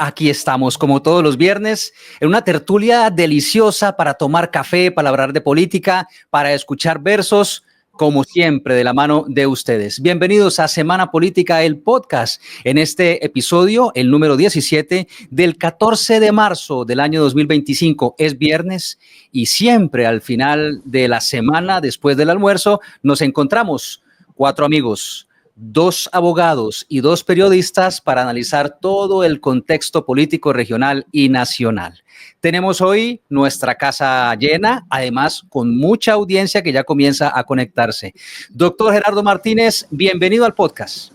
aquí estamos como todos los viernes en una tertulia deliciosa para tomar café, para hablar de política, para escuchar versos, como siempre, de la mano de ustedes. Bienvenidos a Semana Política, el podcast, en este episodio, el número 17 del 14 de marzo del año 2025. Es viernes y siempre al final de la semana, después del almuerzo, nos encontramos cuatro amigos, dos abogados y dos periodistas para analizar todo el contexto político regional y nacional. Tenemos hoy nuestra casa llena, además con mucha audiencia que ya comienza a conectarse. Doctor Gerardo Martínez, bienvenido al podcast.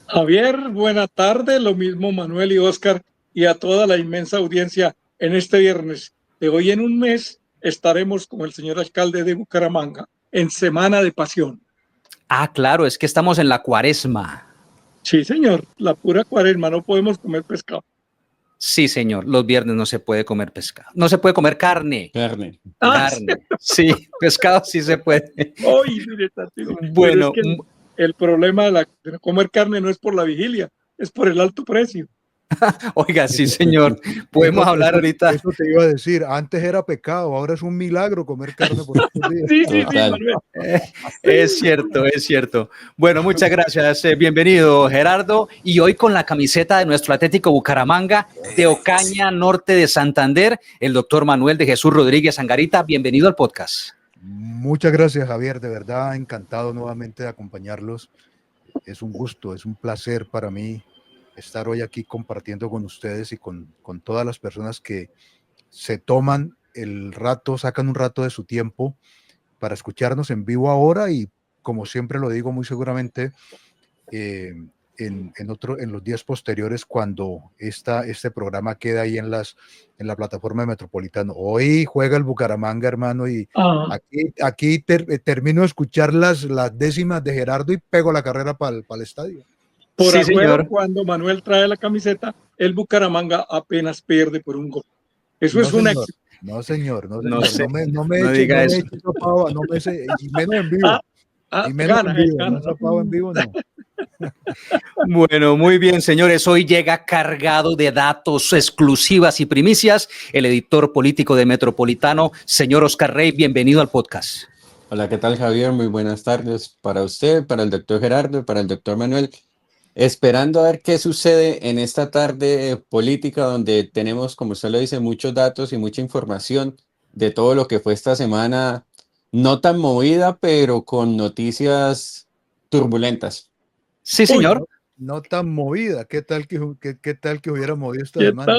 Javier, buena tarde, lo mismo Manuel y Oscar y a toda la inmensa audiencia en este viernes. De hoy en un mes estaremos con el señor alcalde de Bucaramanga en Semana de Pasión. Ah, claro, es que estamos en la cuaresma. Sí, señor, la pura cuaresma, no podemos comer pescado. Sí, señor, los viernes no se puede comer pescado. No se puede comer carne. Carne. Sí, pescado sí se puede. Oye, mire, bueno, es que el problema de comer carne no es por la vigilia, es por el alto precio. Oiga, sí, señor. Podemos hablar ahorita. Eso te iba a decir. Antes era pecado, ahora es un milagro comer carne por estos días. Sí, Manuel. Es cierto, es cierto. Bueno, muchas gracias. Bienvenido, Gerardo. Y hoy con la camiseta de nuestro Atlético Bucaramanga, de Ocaña, norte de Santander, el doctor Manuel de Jesús Rodríguez Angarita. Bienvenido al podcast. Muchas gracias, Javier. De verdad, encantado nuevamente de acompañarlos. Es un gusto, es un placer para mí estar hoy aquí compartiendo con ustedes y con todas las personas que se toman el rato, sacan un rato de su tiempo para escucharnos en vivo ahora y, como siempre lo digo, muy seguramente en los días posteriores cuando este programa queda ahí en la plataforma de Metropolitano. Hoy juega el Bucaramanga, hermano, y aquí termino de escuchar las décimas de Gerardo y pego la carrera para el estadio. Por sí, acuerdo, señor. cuando Manuel trae la camiseta, el Bucaramanga apenas pierde por un gol. Eso es un éxito. No, señor. No me diga eso. No me eche, y menos en vivo. Y menos en vivo. No zapado en vivo, no. Bueno, muy bien, señores. Hoy llega cargado de datos, exclusivas y primicias el editor político de Metropolitano, señor Oscar Rey. Bienvenido al podcast. Hola, ¿qué tal, Javier? Muy buenas tardes para usted, para el doctor Gerardo, para el doctor Manuel. Esperando a ver qué sucede en esta tarde política donde tenemos, como usted lo dice, muchos datos y mucha información de todo lo que fue esta semana, no tan movida, pero con noticias turbulentas. Sí, señor. No tan movida. ¿Qué tal que hubiera movido esta semana?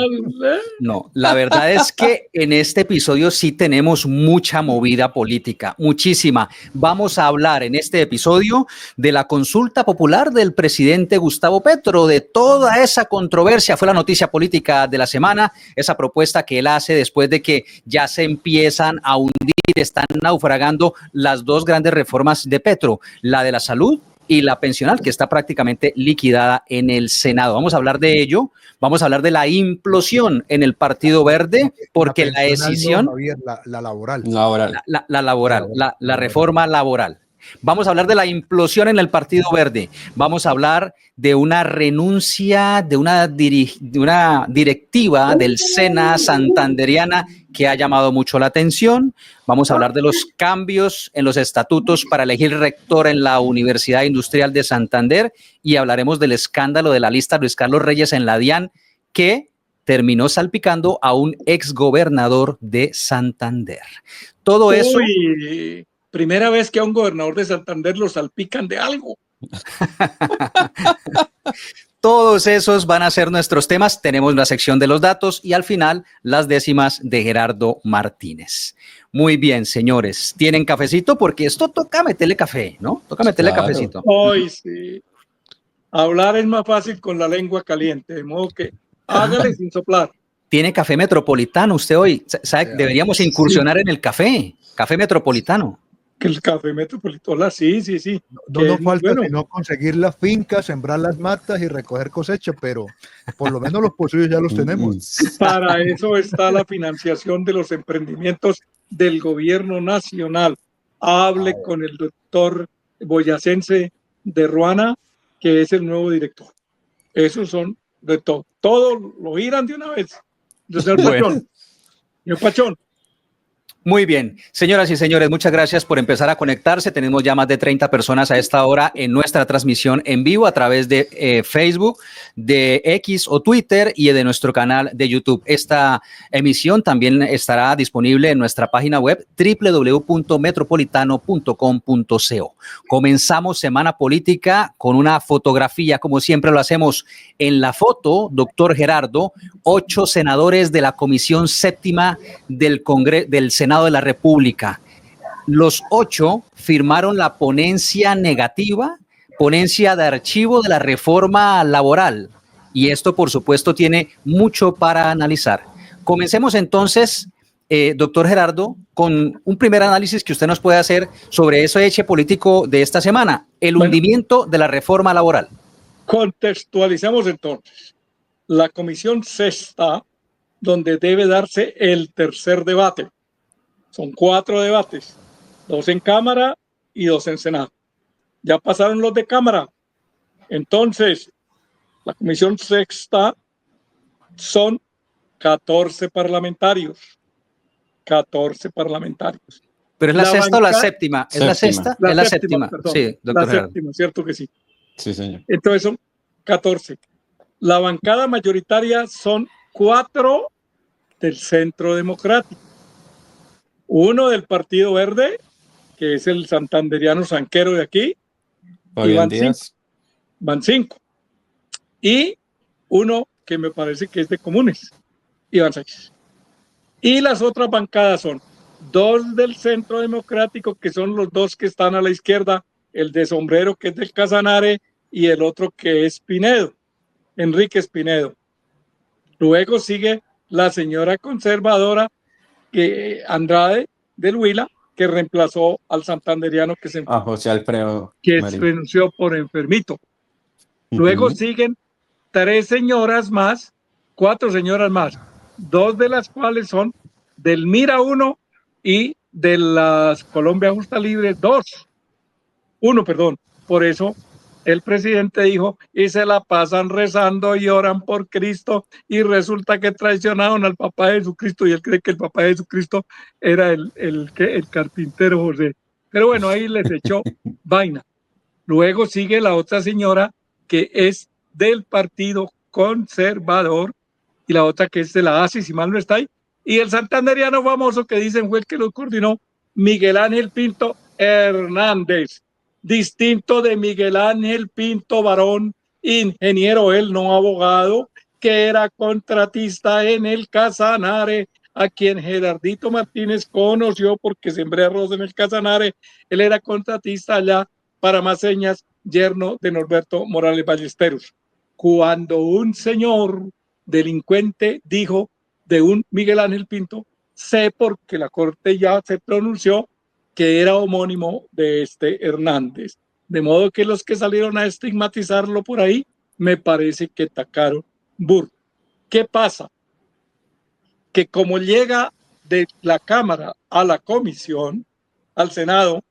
No, la verdad es que en este episodio sí tenemos mucha movida política, muchísima. Vamos a hablar en este episodio de la consulta popular del presidente Gustavo Petro, de toda esa controversia, fue la noticia política de la semana, esa propuesta que él hace después de que ya se empiezan a hundir, están naufragando las dos grandes reformas de Petro, la de la salud y la pensional, que está prácticamente liquidada en el Senado. Vamos a hablar de ello, vamos a hablar de la implosión en el Partido Verde, porque la decisión... No, Javier, la laboral. La reforma laboral. Vamos a hablar de la implosión en el Partido Verde. Vamos a hablar de una renuncia de una directiva del SENA santanderiana que ha llamado mucho la atención. Vamos a hablar de los cambios en los estatutos para elegir rector en la Universidad Industrial de Santander y hablaremos del escándalo de la lista Luis Carlos Reyes en la DIAN que terminó salpicando a un exgobernador de Santander. Todo eso... Primera vez que a un gobernador de Santander lo salpican de algo. Todos esos van a ser nuestros temas. Tenemos la sección de los datos y al final las décimas de Gerardo Martínez. Muy bien, señores. ¿Tienen cafecito? Porque esto toca meterle café, ¿no? Toca meterle cafecito. Ay, sí. Hablar es más fácil con la lengua caliente, de modo que hágale sin soplar. Tiene café metropolitano usted hoy. ¿Sabe? Deberíamos incursionar en el café metropolitano. Que el café metropolitano, sí. No nos falta sino conseguir las fincas, sembrar las matas y recoger cosecha, pero por lo menos los pozos ya los tenemos. Para eso está la financiación de los emprendimientos del gobierno nacional. Hable con el doctor boyacense de Ruana, que es el nuevo director. Esos son de todo. Todo lo irán de una vez. Señor Bueno. Pachón. Señor Pachón. Muy bien, señoras y señores, muchas gracias por empezar a conectarse. Tenemos ya más de 30 personas a esta hora en nuestra transmisión en vivo a través de Facebook, de X o Twitter y de nuestro canal de YouTube. Esta emisión también estará disponible en nuestra página web www.metropolitano.com.co. Comenzamos semana política con una fotografía, como siempre lo hacemos. En la foto, doctor Gerardo, 8 senadores de la Comisión Séptima del Senado de la República. Los 8 firmaron la ponencia negativa, ponencia de archivo de la reforma laboral. Y esto, por supuesto, tiene mucho para analizar. Comencemos entonces, doctor Gerardo, con un primer análisis que usted nos puede hacer sobre ese hecho político de esta semana, el hundimiento de la reforma laboral. Contextualizamos entonces. La Comisión Sexta, donde debe darse el tercer debate. Son 4 debates, 2 en Cámara y 2 en Senado. Ya pasaron los de Cámara. Entonces, la Comisión Sexta son 14 parlamentarios. 14 parlamentarios. ¿Pero es la sexta o la séptima? ¿Es la sexta? La es la séptima, séptima. perdón. Sí, doctor La Gerardo. séptima, cierto que sí. Sí, señor. Entonces son 14. La bancada mayoritaria son 4 del Centro Democrático. 1 del Partido Verde, que es el santanderiano Sanquero de aquí. Fabián Díaz. Van 5. Y 1 que me parece que es de Comunes. Y van 6. Y las otras bancadas son 2 del Centro Democrático, que son los 2 que están a la izquierda, el de sombrero, que es del Casanare, y el otro que es Pinedo, Enrique Pinedo. Luego sigue la señora conservadora Andrade del Huila, que reemplazó al santanderiano a José Alfredo que Marín. renunció por enfermito. Luego siguen 3 señoras más, 4 señoras más, 2 de las cuales son del Mira 1 y de las Colombia Justa Libre 1, perdón. Por eso el presidente dijo, y se la pasan rezando y oran por Cristo, y resulta que traicionaron al papá de Jesucristo, y él cree que el papá de Jesucristo era el carpintero José. Pero bueno, ahí les echó vaina. Luego sigue la otra señora que es del Partido Conservador, y la otra que es de la ASI, si mal no está ahí, y el santanderiano famoso que dicen fue el que lo coordinó, Miguel Ángel Pinto Hernández. Distinto de Miguel Ángel Pinto Barón, ingeniero él, no abogado, que era contratista en el Casanare, a quien Gerardito Martínez conoció porque sembré arroz en el Casanare. Él era contratista allá para Más Señas, yerno de Norberto Morales Ballesteros. Cuando un señor delincuente dijo de un Miguel Ángel Pinto, sé porque la corte ya se pronunció que era homónimo de este Hernández. De modo que los que salieron a estigmatizarlo por ahí, me parece que tacaron burro. ¿Qué pasa? Que como llega de la Cámara a la Comisión, al Senado,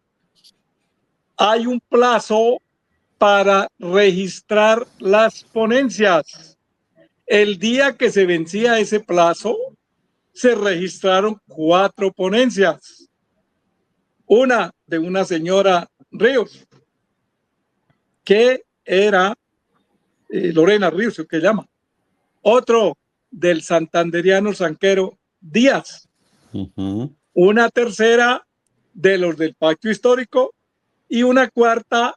hay un plazo para registrar las ponencias. El día que se vencía ese plazo, se registraron 4 ponencias. Una de una señora Ríos, que era Lorena Ríos, que llama. Otro del santanderiano Sanquero Díaz. Una tercera de los del Pacto Histórico y una cuarta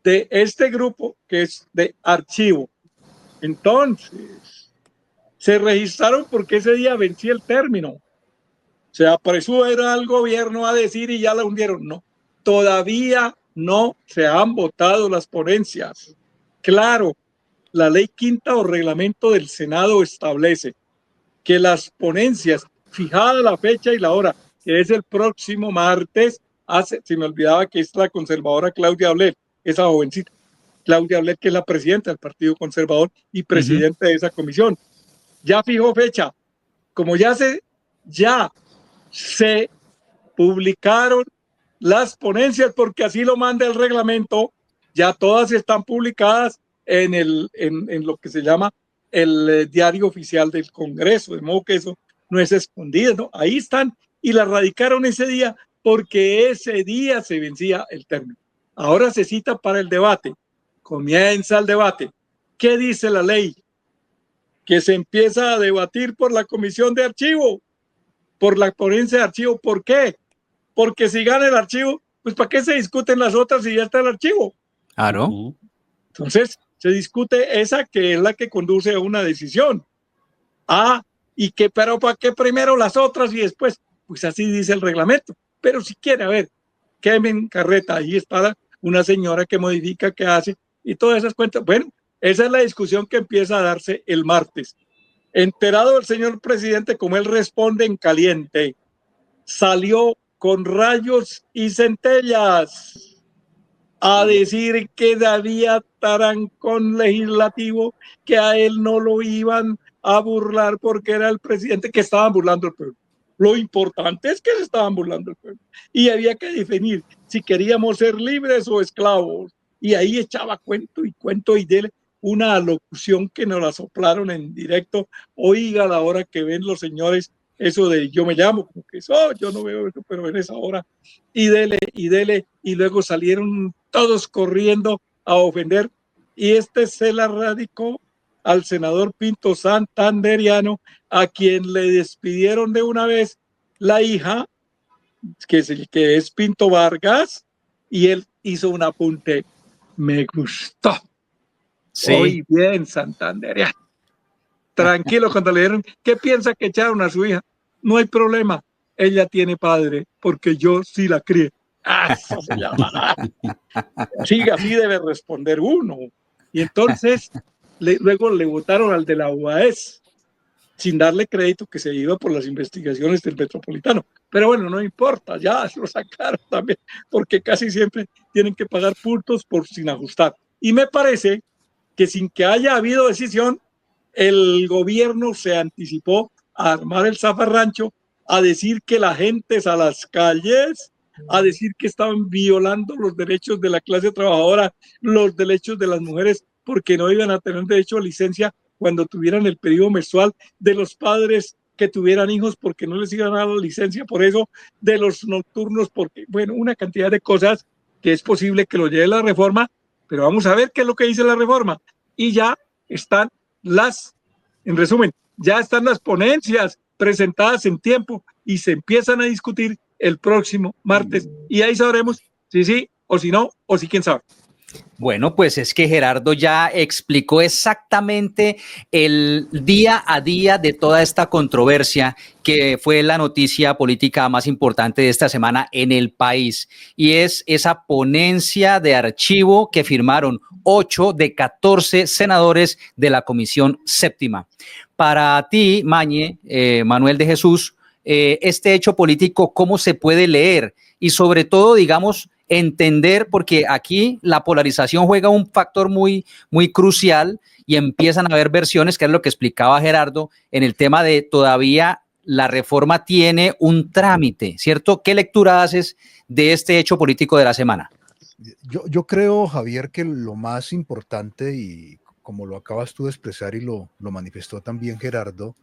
de este grupo que es de archivo. Entonces, se registraron porque ese día vencía el término. Se apresuró al gobierno a decir y ya la hundieron. No, todavía no se han votado las ponencias. Claro, la ley quinta o reglamento del Senado establece que las ponencias, fijada la fecha y la hora, que es el próximo martes, se me olvidaba que es la conservadora Claudia Abled, esa jovencita, Claudia Abled, que es la presidenta del Partido Conservador y presidente de esa comisión. Ya fijó fecha. Como ya se publicaron las ponencias, porque así lo manda el reglamento, ya todas están publicadas en lo que se llama el diario oficial del Congreso, de modo que eso no es escondido, ¿no? Ahí están y la radicaron ese día porque ese día se vencía el término. Ahora se cita para el debate. Comienza el debate. ¿Qué dice la ley? Que se empieza a debatir por la comisión de archivo, por la ponencia de archivo. ¿Por qué? Porque si gana el archivo, pues ¿para qué se discuten las otras si ya está el archivo? Claro. Entonces, se discute esa que es la que conduce a una decisión. Ah, y que, pero ¿para qué primero las otras y después? Pues así dice el reglamento. Pero si quiere, a ver, quemen carreta, ahí está una señora que modifica, que hace, y todas esas cuentas. Bueno, esa es la discusión que empieza a darse el martes. Enterado el señor presidente, como él responde en caliente, salió con rayos y centellas a decir que había tarancón legislativo, que a él no lo iban a burlar porque era el presidente, que estaban burlando al pueblo. Lo importante es que se estaban burlando al pueblo. Y había que definir si queríamos ser libres o esclavos. Y ahí echaba cuento y dele una alocución que nos la soplaron en directo. Oiga la hora que ven los señores eso de yo me llamo, como que eso, yo no veo eso, pero en esa hora, y dele, y luego salieron todos corriendo a ofender, y se la radicó al senador Pinto Santanderiano, a quien le despidieron de una vez la hija, que es Pinto Vargas, y él hizo un apunte, me gustó. Sí. Hoy bien, Santanderiano. Tranquilo, cuando le dieron, ¿qué piensa que echaron a su hija? No hay problema, ella tiene padre, porque yo sí la crié. Eso se llama. Sí, así debe responder uno. Y entonces, luego le votaron al de la UAS, sin darle crédito que se iba por las investigaciones del Metropolitano. Pero bueno, no importa, ya lo sacaron también, porque casi siempre tienen que pagar puntos por sin ajustar. Y me parece que sin que haya habido decisión, el gobierno se anticipó a armar el zafarrancho, a decir que la gente es a las calles, a decir que estaban violando los derechos de la clase trabajadora, los derechos de las mujeres, porque no iban a tener derecho a licencia cuando tuvieran el periodo menstrual, de los padres que tuvieran hijos porque no les iban a dar la licencia, por eso, de los nocturnos, porque, bueno, una cantidad de cosas que es posible que lo lleve la reforma, pero vamos a ver qué es lo que dice la reforma. Y ya están en resumen, ya están las ponencias presentadas en tiempo y se empiezan a discutir el próximo martes y ahí sabremos si sí o si no o si quién sabe. Bueno, pues es que Gerardo ya explicó exactamente el día a día de toda esta controversia que fue la noticia política más importante de esta semana en el país, y es esa ponencia de archivo que firmaron 8 de 14 senadores de la Comisión Séptima. Para ti, Mañe, Manuel de Jesús, este hecho político, ¿cómo se puede leer? Y sobre todo, digamos, entender, porque aquí la polarización juega un factor muy, muy crucial y empiezan a haber versiones, que es lo que explicaba Gerardo, en el tema de todavía la reforma tiene un trámite, ¿cierto? ¿Qué lectura haces de este hecho político de la semana? Yo creo, Javier, que lo más importante, y como lo acabas tú de expresar y lo manifestó también Gerardo,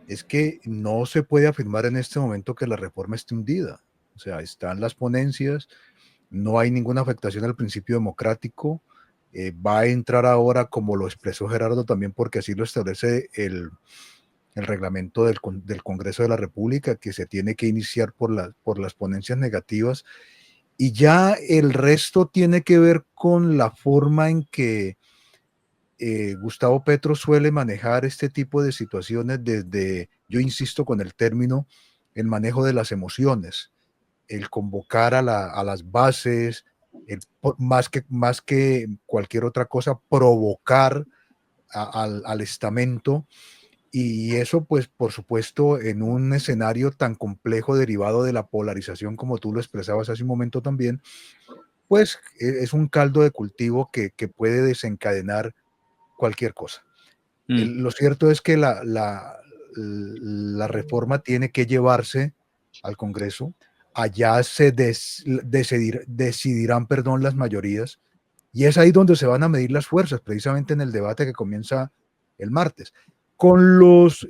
es que no se puede afirmar en este momento que la reforma esté hundida. O sea, están las ponencias, no hay ninguna afectación al principio democrático, va a entrar ahora, como lo expresó Gerardo también, porque así lo establece el reglamento del Congreso de la República, que se tiene que iniciar por las ponencias negativas, y ya el resto tiene que ver con la forma en que Gustavo Petro suele manejar este tipo de situaciones desde, yo insisto con el término, el manejo de las emociones, el convocar a las bases, más que cualquier otra cosa, provocar al estamento, y eso, pues, por supuesto, en un escenario tan complejo derivado de la polarización, como tú lo expresabas hace un momento también, pues es un caldo de cultivo que puede desencadenar cualquier cosa. Lo cierto es que la reforma tiene que llevarse al Congreso. Allá se decidirán, las mayorías, y es ahí donde se van a medir las fuerzas, precisamente en el debate que comienza el martes, con los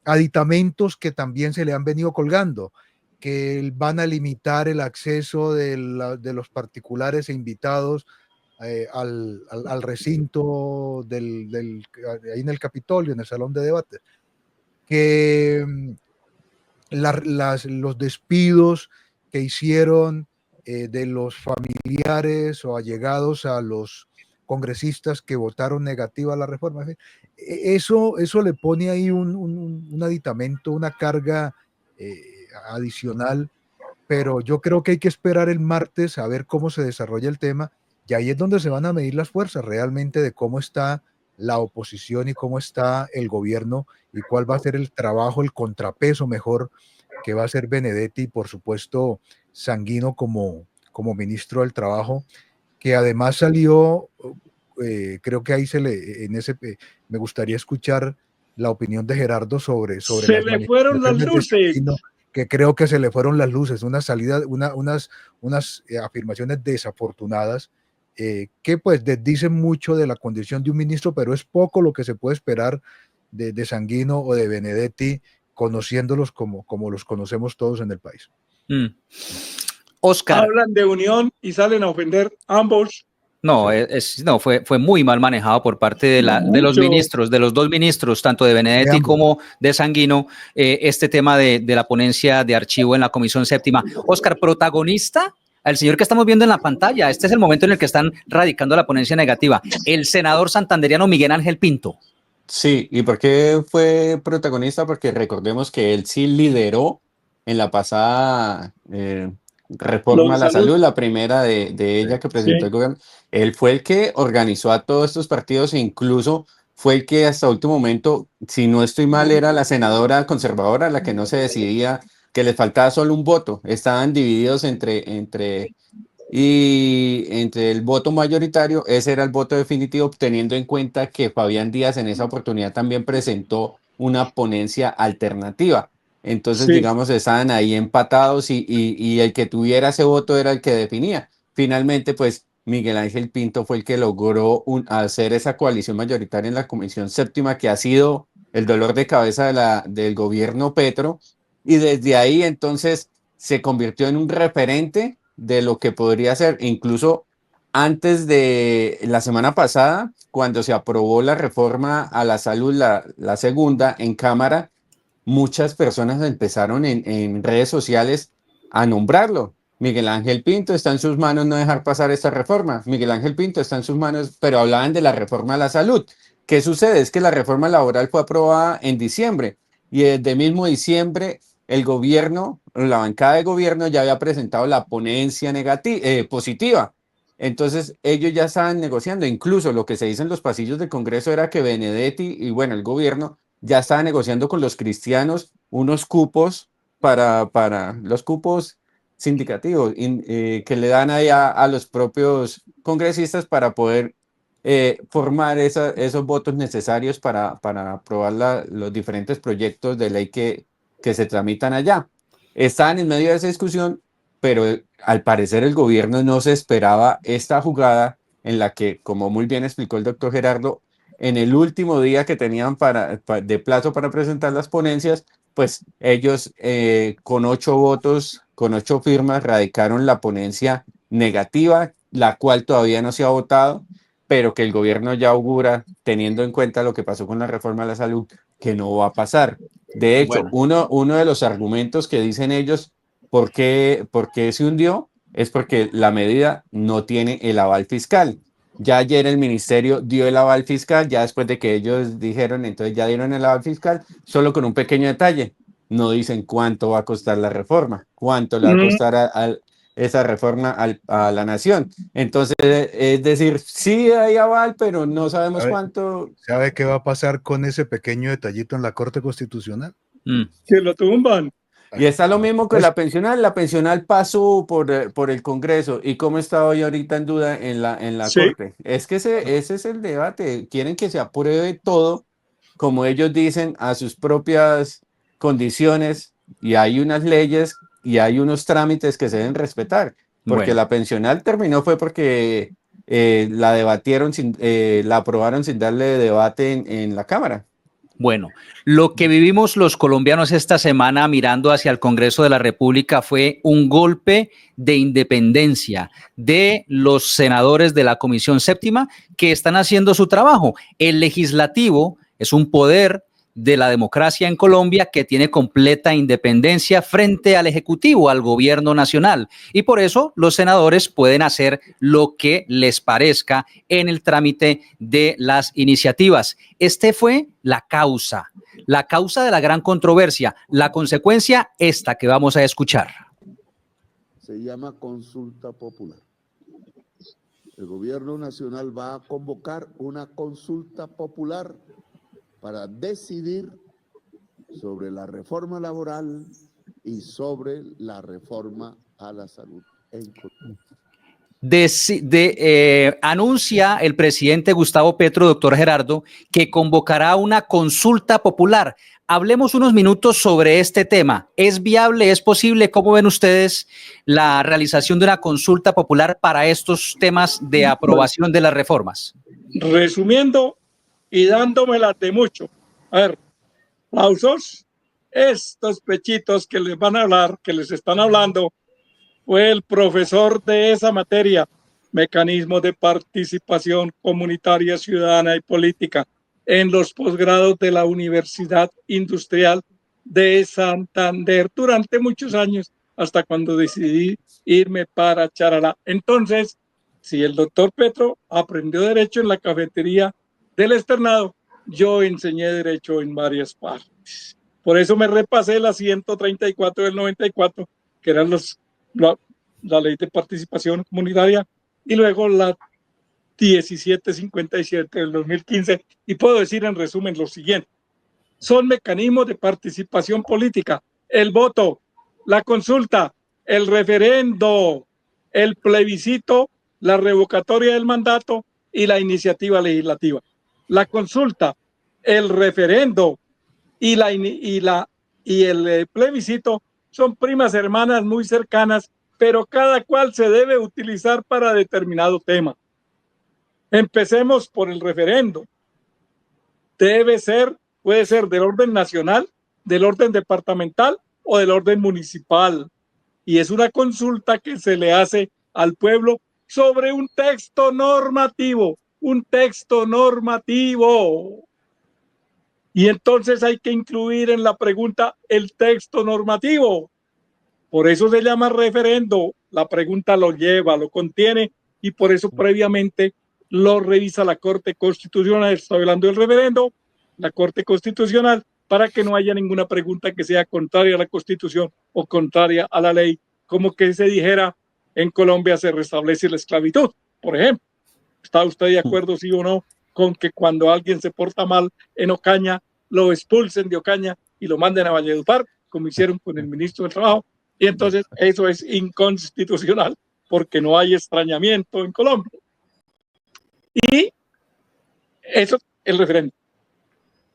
aditamentos que también se le han venido colgando, que van a limitar el acceso de los particulares e invitados al recinto ahí en el Capitolio, en el salón de debate, que los despidos que hicieron de los familiares o allegados a los congresistas que votaron negativa a la reforma. Eso le pone ahí un aditamento, una carga adicional, pero yo creo que hay que esperar el martes a ver cómo se desarrolla el tema, y ahí es donde se van a medir las fuerzas realmente de cómo está la oposición y cómo está el gobierno y cuál va a ser el trabajo, el contrapeso mejor que va a ser Benedetti, y por supuesto Sanguino como ministro del Trabajo, que además salió, creo que ahí me gustaría escuchar la opinión de Gerardo sobre Se las le fueron las manifestaciones de luces. Sanguino, que creo que se le fueron las luces, unas afirmaciones desafortunadas, que pues dicen mucho de la condición de un ministro, pero es poco lo que se puede esperar de Sanguino o de Benedetti, conociéndolos como los conocemos todos en el país. Oscar. Hablan de unión y salen a ofender ambos. No, fue muy mal manejado por parte de los ministros, de los dos ministros, tanto de Benedetti como de Sanguino, este tema de la ponencia de archivo en la Comisión Séptima. Oscar, protagonista, al señor que estamos viendo en la pantalla, este es el momento en el que están radicando la ponencia negativa, el senador santanderiano Miguel Ángel Pinto. Sí, ¿y por qué fue protagonista? Porque recordemos que él sí lideró en la pasada reforma a la salud, la primera de ella que presentó el gobierno. Él fue el que organizó a todos estos partidos e incluso fue el que hasta último momento, si no estoy mal, era la senadora conservadora la que no se decidía, que les faltaba solo un voto. Estaban divididos entre el voto mayoritario. Ese era el voto definitivo, teniendo en cuenta que Fabián Díaz en esa oportunidad también presentó una ponencia alternativa. Entonces, digamos, estaban ahí empatados y el que tuviera ese voto era el que definía. Finalmente, pues Miguel Ángel Pinto fue el que logró hacer esa coalición mayoritaria en la Comisión Séptima, que ha sido el dolor de cabeza del gobierno Petro, y desde ahí entonces se convirtió en un referente de lo que podría ser. Incluso antes de la semana pasada, cuando se aprobó la reforma a la salud, la segunda en Cámara, muchas personas empezaron en redes sociales a nombrarlo. Miguel Ángel Pinto, está en sus manos no dejar pasar esta reforma. Miguel Ángel Pinto, está en sus manos, pero hablaban de la reforma a la salud. ¿Qué sucede? Es que la reforma laboral fue aprobada en diciembre y desde mismo diciembre el gobierno, la bancada de gobierno ya había presentado la ponencia positiva. Entonces ellos ya estaban negociando. Incluso lo que se dice en los pasillos del Congreso era que Benedetti y bueno, el gobierno ya estaba negociando con los cristianos unos cupos para los cupos sindicativos que le dan ahí a los propios congresistas para poder formar esos votos necesarios para aprobar los diferentes proyectos de ley que se tramitan allá. Estaban en medio de esa discusión, pero al parecer el gobierno no se esperaba esta jugada en la que, como muy bien explicó el doctor Gerardo, en el último día que tenían de plazo para presentar las ponencias, pues ellos con 8 votos, con 8 firmas, radicaron la ponencia negativa, la cual todavía no se ha votado, pero que el gobierno ya augura, teniendo en cuenta lo que pasó con la reforma a la salud, que no va a pasar. De hecho, uno de los argumentos que dicen ellos, ¿por qué se hundió? Es porque la medida no tiene el aval fiscal. Ya ayer el ministerio dio el aval fiscal, ya después de que ellos dijeron, entonces ya dieron el aval fiscal, solo con un pequeño detalle. No dicen cuánto va a costar la reforma, cuánto le va a costar esa reforma a la nación. Entonces, es decir, sí hay aval, pero no sabemos cuánto. ¿Sabe qué va a pasar con ese pequeño detallito en la Corte Constitucional? Que lo tumban. Y está lo mismo que la pensional. La pensional pasó por el Congreso. ¿Y cómo está hoy ahorita en duda en la Corte? Es que ese es el debate. Quieren que se apruebe todo, como ellos dicen, a sus propias condiciones. Y hay unas leyes y hay unos trámites que se deben respetar. Porque la pensional terminó fue porque la debatieron la aprobaron sin darle debate en la Cámara. Bueno, lo que vivimos los colombianos esta semana mirando hacia el Congreso de la República fue un golpe de independencia de los senadores de la Comisión Séptima que están haciendo su trabajo. El legislativo es un poder de la democracia en Colombia que tiene completa independencia frente al Ejecutivo, al gobierno nacional. Y por eso los senadores pueden hacer lo que les parezca en el trámite de las iniciativas. Este fue la causa de la gran controversia. La consecuencia, esta que vamos a escuchar. Se llama consulta popular. El gobierno nacional va a convocar una consulta popular para decidir sobre la reforma laboral y sobre la reforma a la salud en Colombia. Anuncia el presidente Gustavo Petro, doctor Gerardo, que convocará una consulta popular. Hablemos unos minutos sobre este tema. ¿Es viable? ¿Es posible? ¿Cómo ven ustedes la realización de una consulta popular para estos temas de aprobación de las reformas? Resumiendo y dándomelas de mucho. A ver, aplausos. Estos pechitos que les van a hablar, que les están hablando, fue el profesor de esa materia, mecanismos de participación comunitaria, ciudadana y política, en los posgrados de la Universidad Industrial de Santander durante muchos años, hasta cuando decidí irme para Charalá. Entonces, si el doctor Petro aprendió Derecho en la cafetería del externado, yo enseñé Derecho en varias partes. Por eso me repasé la 134 del 94, que eran la ley de participación comunitaria, y luego la 1757 del 2015, y puedo decir en resumen lo siguiente: son mecanismos de participación política: el voto, la consulta, el referendo, el plebiscito, la revocatoria del mandato y la iniciativa legislativa. La consulta, el referendo y el plebiscito son primas hermanas muy cercanas, pero cada cual se debe utilizar para determinado tema. Empecemos por el referendo. Puede ser del orden nacional, del orden departamental o del orden municipal. Y es una consulta que se le hace al pueblo sobre un texto normativo. Y entonces hay que incluir en la pregunta el texto normativo. Por eso se llama referendo. La pregunta lo lleva, lo contiene, y por eso previamente lo revisa la Corte Constitucional. Estoy hablando del referendo, la Corte Constitucional, para que no haya ninguna pregunta que sea contraria a la Constitución o contraria a la ley, como que se dijera en Colombia se restablece la esclavitud, por ejemplo. ¿Está usted de acuerdo, sí o no, con que cuando alguien se porta mal en Ocaña, lo expulsen de Ocaña y lo manden a Valledupar, como hicieron con el ministro del Trabajo? Y entonces eso es inconstitucional, porque no hay extrañamiento en Colombia. Y eso, el referendo.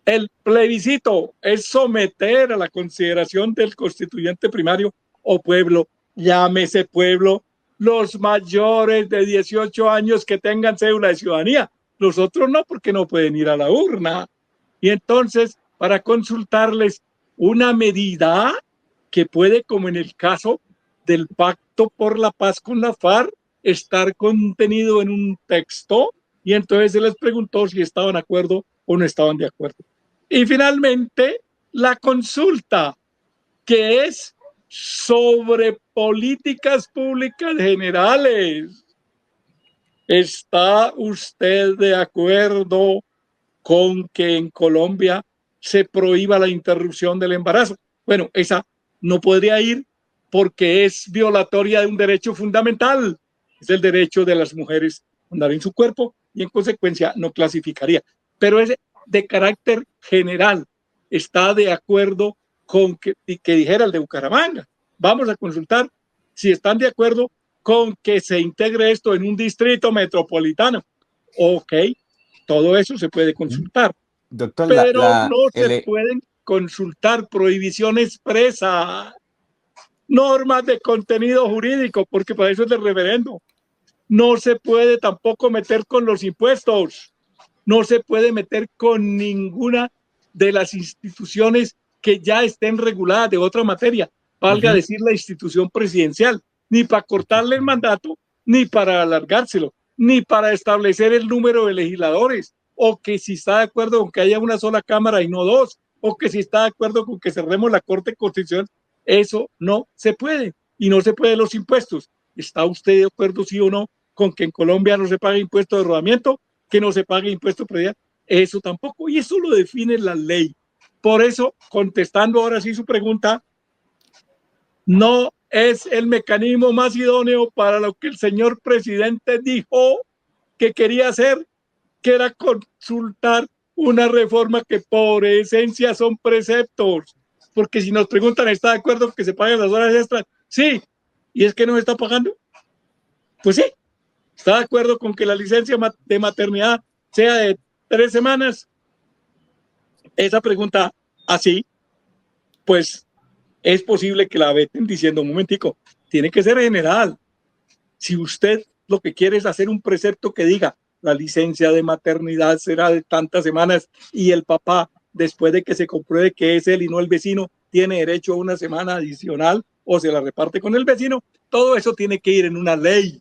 El plebiscito es someter a la consideración del constituyente primario o pueblo, llámese pueblo, los mayores de 18 años que tengan cédula de ciudadanía. Los otros no, porque no pueden ir a la urna. Y entonces, para consultarles una medida que puede, como en el caso del Pacto por la Paz con la FARC, estar contenido en un texto, y entonces se les preguntó si estaban de acuerdo o no estaban de acuerdo. Y finalmente, la consulta, que es sobre políticas públicas generales. ¿Está usted de acuerdo con que en Colombia se prohíba la interrupción del embarazo? Bueno, esa no podría ir porque es violatoria de un derecho fundamental. Es el derecho de las mujeres a andar en su cuerpo, y en consecuencia no clasificaría. Pero es de carácter general. Está de acuerdo con que dijera el de Bucaramanga. Vamos a consultar si están de acuerdo con que se integre esto en un distrito metropolitano. Ok, todo eso se puede consultar. Doctor, pero no se pueden consultar prohibición expresa, normas de contenido jurídico, porque para eso es el referendo. no se puede tampoco meter con los impuestos, no se puede meter con ninguna de las instituciones que ya estén reguladas de otra materia, valga decir la institución presidencial, ni para cortarle el mandato, ni para alargárselo, ni para establecer el número de legisladores, o que si está de acuerdo con que haya una sola cámara y no dos, o que si está de acuerdo con que cerremos la Corte Constitucional. Eso no se puede, y no se puede los impuestos. ¿Está usted de acuerdo, sí o no, con que en Colombia no se pague impuesto de rodamiento, que no se pague impuesto predial? Eso tampoco, y eso lo define la ley. Por eso, contestando ahora sí su pregunta, no es el mecanismo más idóneo para lo que el señor presidente dijo que quería hacer, que era consultar una reforma que por esencia son preceptos. Porque si nos preguntan, ¿está de acuerdo que se paguen las horas extras? Sí. ¿Y es que no está pagando? Pues sí. ¿Está de acuerdo con que la licencia de maternidad sea de 3 semanas? Esa pregunta así, pues es posible que la veten diciendo, un momentico, tiene que ser general. Si usted lo que quiere es hacer un precepto que diga, la licencia de maternidad será de tantas semanas y el papá, después de que se compruebe que es él y no el vecino, tiene derecho a una semana adicional o se la reparte con el vecino, todo eso tiene que ir en una ley.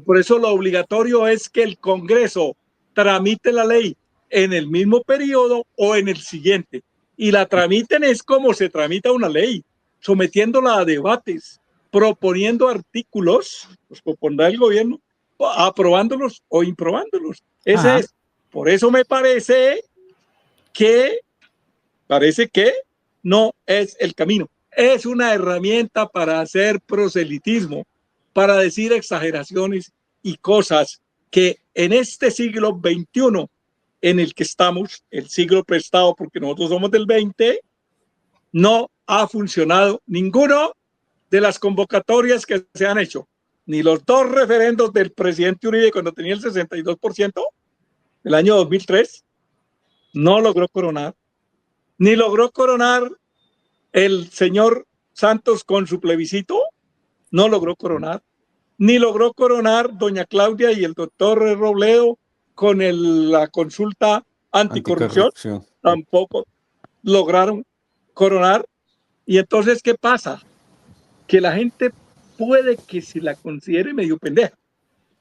Por eso lo obligatorio es que el Congreso tramite la ley en el mismo periodo o en el siguiente. Y la tramiten es como se tramita una ley, sometiéndola a debates, proponiendo artículos, los propondrá el gobierno, aprobándolos o improbándolos. Ese es. Por eso me parece que no es el camino. Es una herramienta para hacer proselitismo, para decir exageraciones y cosas que en este siglo XXI en el que estamos, el siglo prestado porque nosotros somos del 20, no ha funcionado ninguno de las convocatorias que se han hecho, ni los 2 referendos del presidente Uribe cuando tenía el 62%, el año 2003, no logró coronar, ni logró coronar el señor Santos con su plebiscito, no logró coronar, ni logró coronar doña Claudia y el doctor Robledo con la consulta anticorrupción, tampoco lograron coronar. Y entonces, ¿qué pasa? Que la gente puede que se la considere medio pendeja,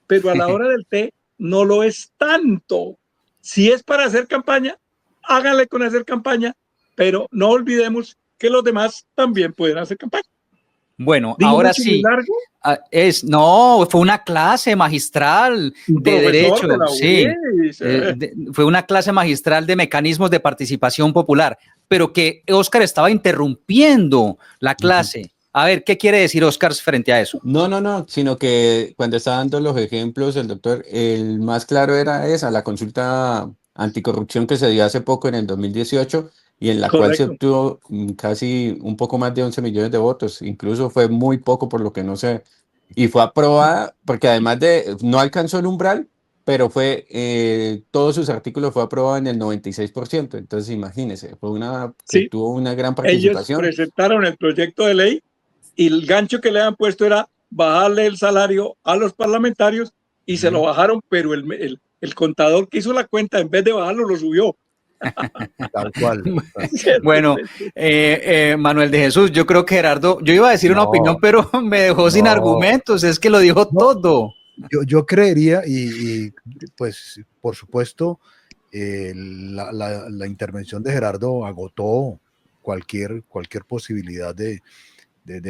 pero a la hora del té no lo es tanto. Si es para hacer campaña, háganle con hacer campaña, pero no olvidemos que los demás también pueden hacer campaña. Bueno, ahora sí. No, fue una clase magistral de derecho. Sí, fue una clase magistral de mecanismos de participación popular, pero que Óscar estaba interrumpiendo la clase. A ver, ¿qué quiere decir Óscar frente a eso? No, sino que cuando estaba dando los ejemplos, el doctor, el más claro era esa, la consulta anticorrupción que se dio hace poco en el 2018 y en la cual se obtuvo casi un poco más de 11 millones de votos. Incluso fue muy poco por lo que no sé. Y fue aprobada porque además de, no alcanzó el umbral, pero fue, todos sus artículos fue aprobado en el 96%. Entonces imagínense, fue tuvo una gran participación. Ellos presentaron el proyecto de ley y el gancho que le han puesto era bajarle el salario a los parlamentarios y se lo bajaron, pero el contador que hizo la cuenta, en vez de bajarlo, lo subió. Tal cual. Bueno, Manuel de Jesús, yo creo que Gerardo, yo iba a decir una opinión, pero me dejó sin argumentos, es que lo dijo todo. Yo creería, y pues por supuesto, la intervención de Gerardo agotó cualquier posibilidad de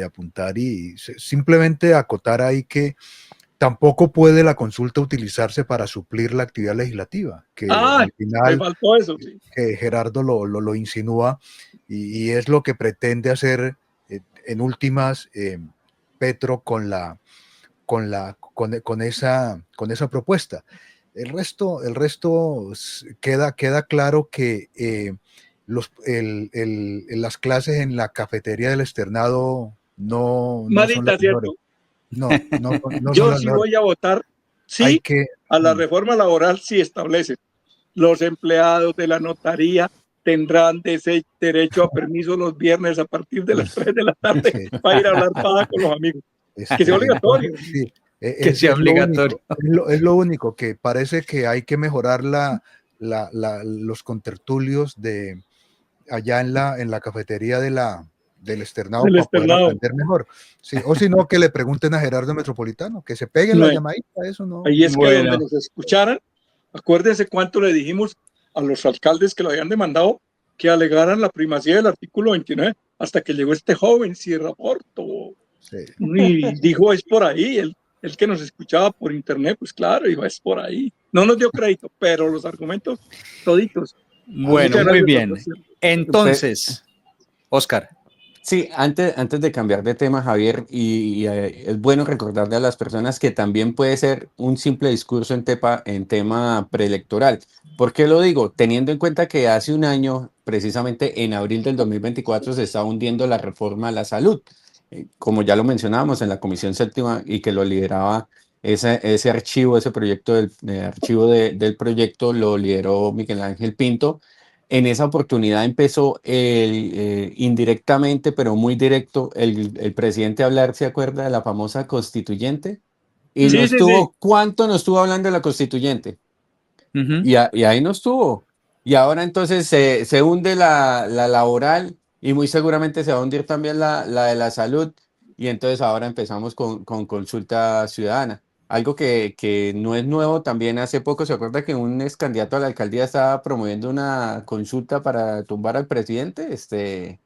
apuntar y simplemente acotar ahí que tampoco puede la consulta utilizarse para suplir la actividad legislativa, que al final me faltó eso, sí. Que Gerardo lo insinúa y es lo que pretende hacer en últimas Petro con esa propuesta. El resto queda claro que las clases en la cafetería del externado no son las mejores. No yo sí voy a votar sí a la reforma laboral si establece los empleados de la notaría tendrán derecho a permiso los viernes a partir de las 3 de la tarde para ir a hablar paja con los amigos. Que sea obligatorio. Sí, Que sea obligatorio. Es lo único, que parece que hay que mejorar los contertulios de allá en la cafetería del externado Del para poder externado. aprender mejor. Sí, o si no, que le pregunten a Gerardo Metropolitano, que se peguen No la hay. llamadita, eso no. Ahí es que donde Bueno, nos escucharan, acuérdense cuánto le dijimos a los alcaldes que lo habían demandado que alegaran la primacía del artículo 29 hasta que llegó este joven Sierra Porto Sí. y dijo es por ahí, el que nos escuchaba por internet, pues claro, dijo es por ahí. No nos dio crédito, pero los argumentos toditos. bueno, Muchas muy gracias, bien. doctor Sierra. Entonces, Oscar, Sí, antes de cambiar de tema, Javier, es bueno recordarle a las personas que también puede ser un simple discurso en tema preelectoral. ¿Por qué lo digo? Teniendo en cuenta que hace un año, precisamente en abril del 2024, se estaba hundiendo la reforma a la salud. Como ya lo mencionábamos en la Comisión Séptima y que lo lideraba ese archivo, ese proyecto archivo del proyecto, lo lideró Miguel Ángel Pinto. En esa oportunidad empezó indirectamente, pero muy directo, el presidente a hablar, ¿se acuerda de la famosa constituyente? Y Sí, sí, sí. ¿cuánto nos estuvo hablando de la constituyente? ujú, Y ahí no estuvo. Y ahora entonces se hunde la laboral y muy seguramente se va a hundir también la de la salud. Y entonces ahora empezamos con consulta ciudadana. Algo que no es nuevo, también hace poco se acuerda que un ex candidato a la alcaldía estaba promoviendo una consulta para tumbar al presidente, Horacio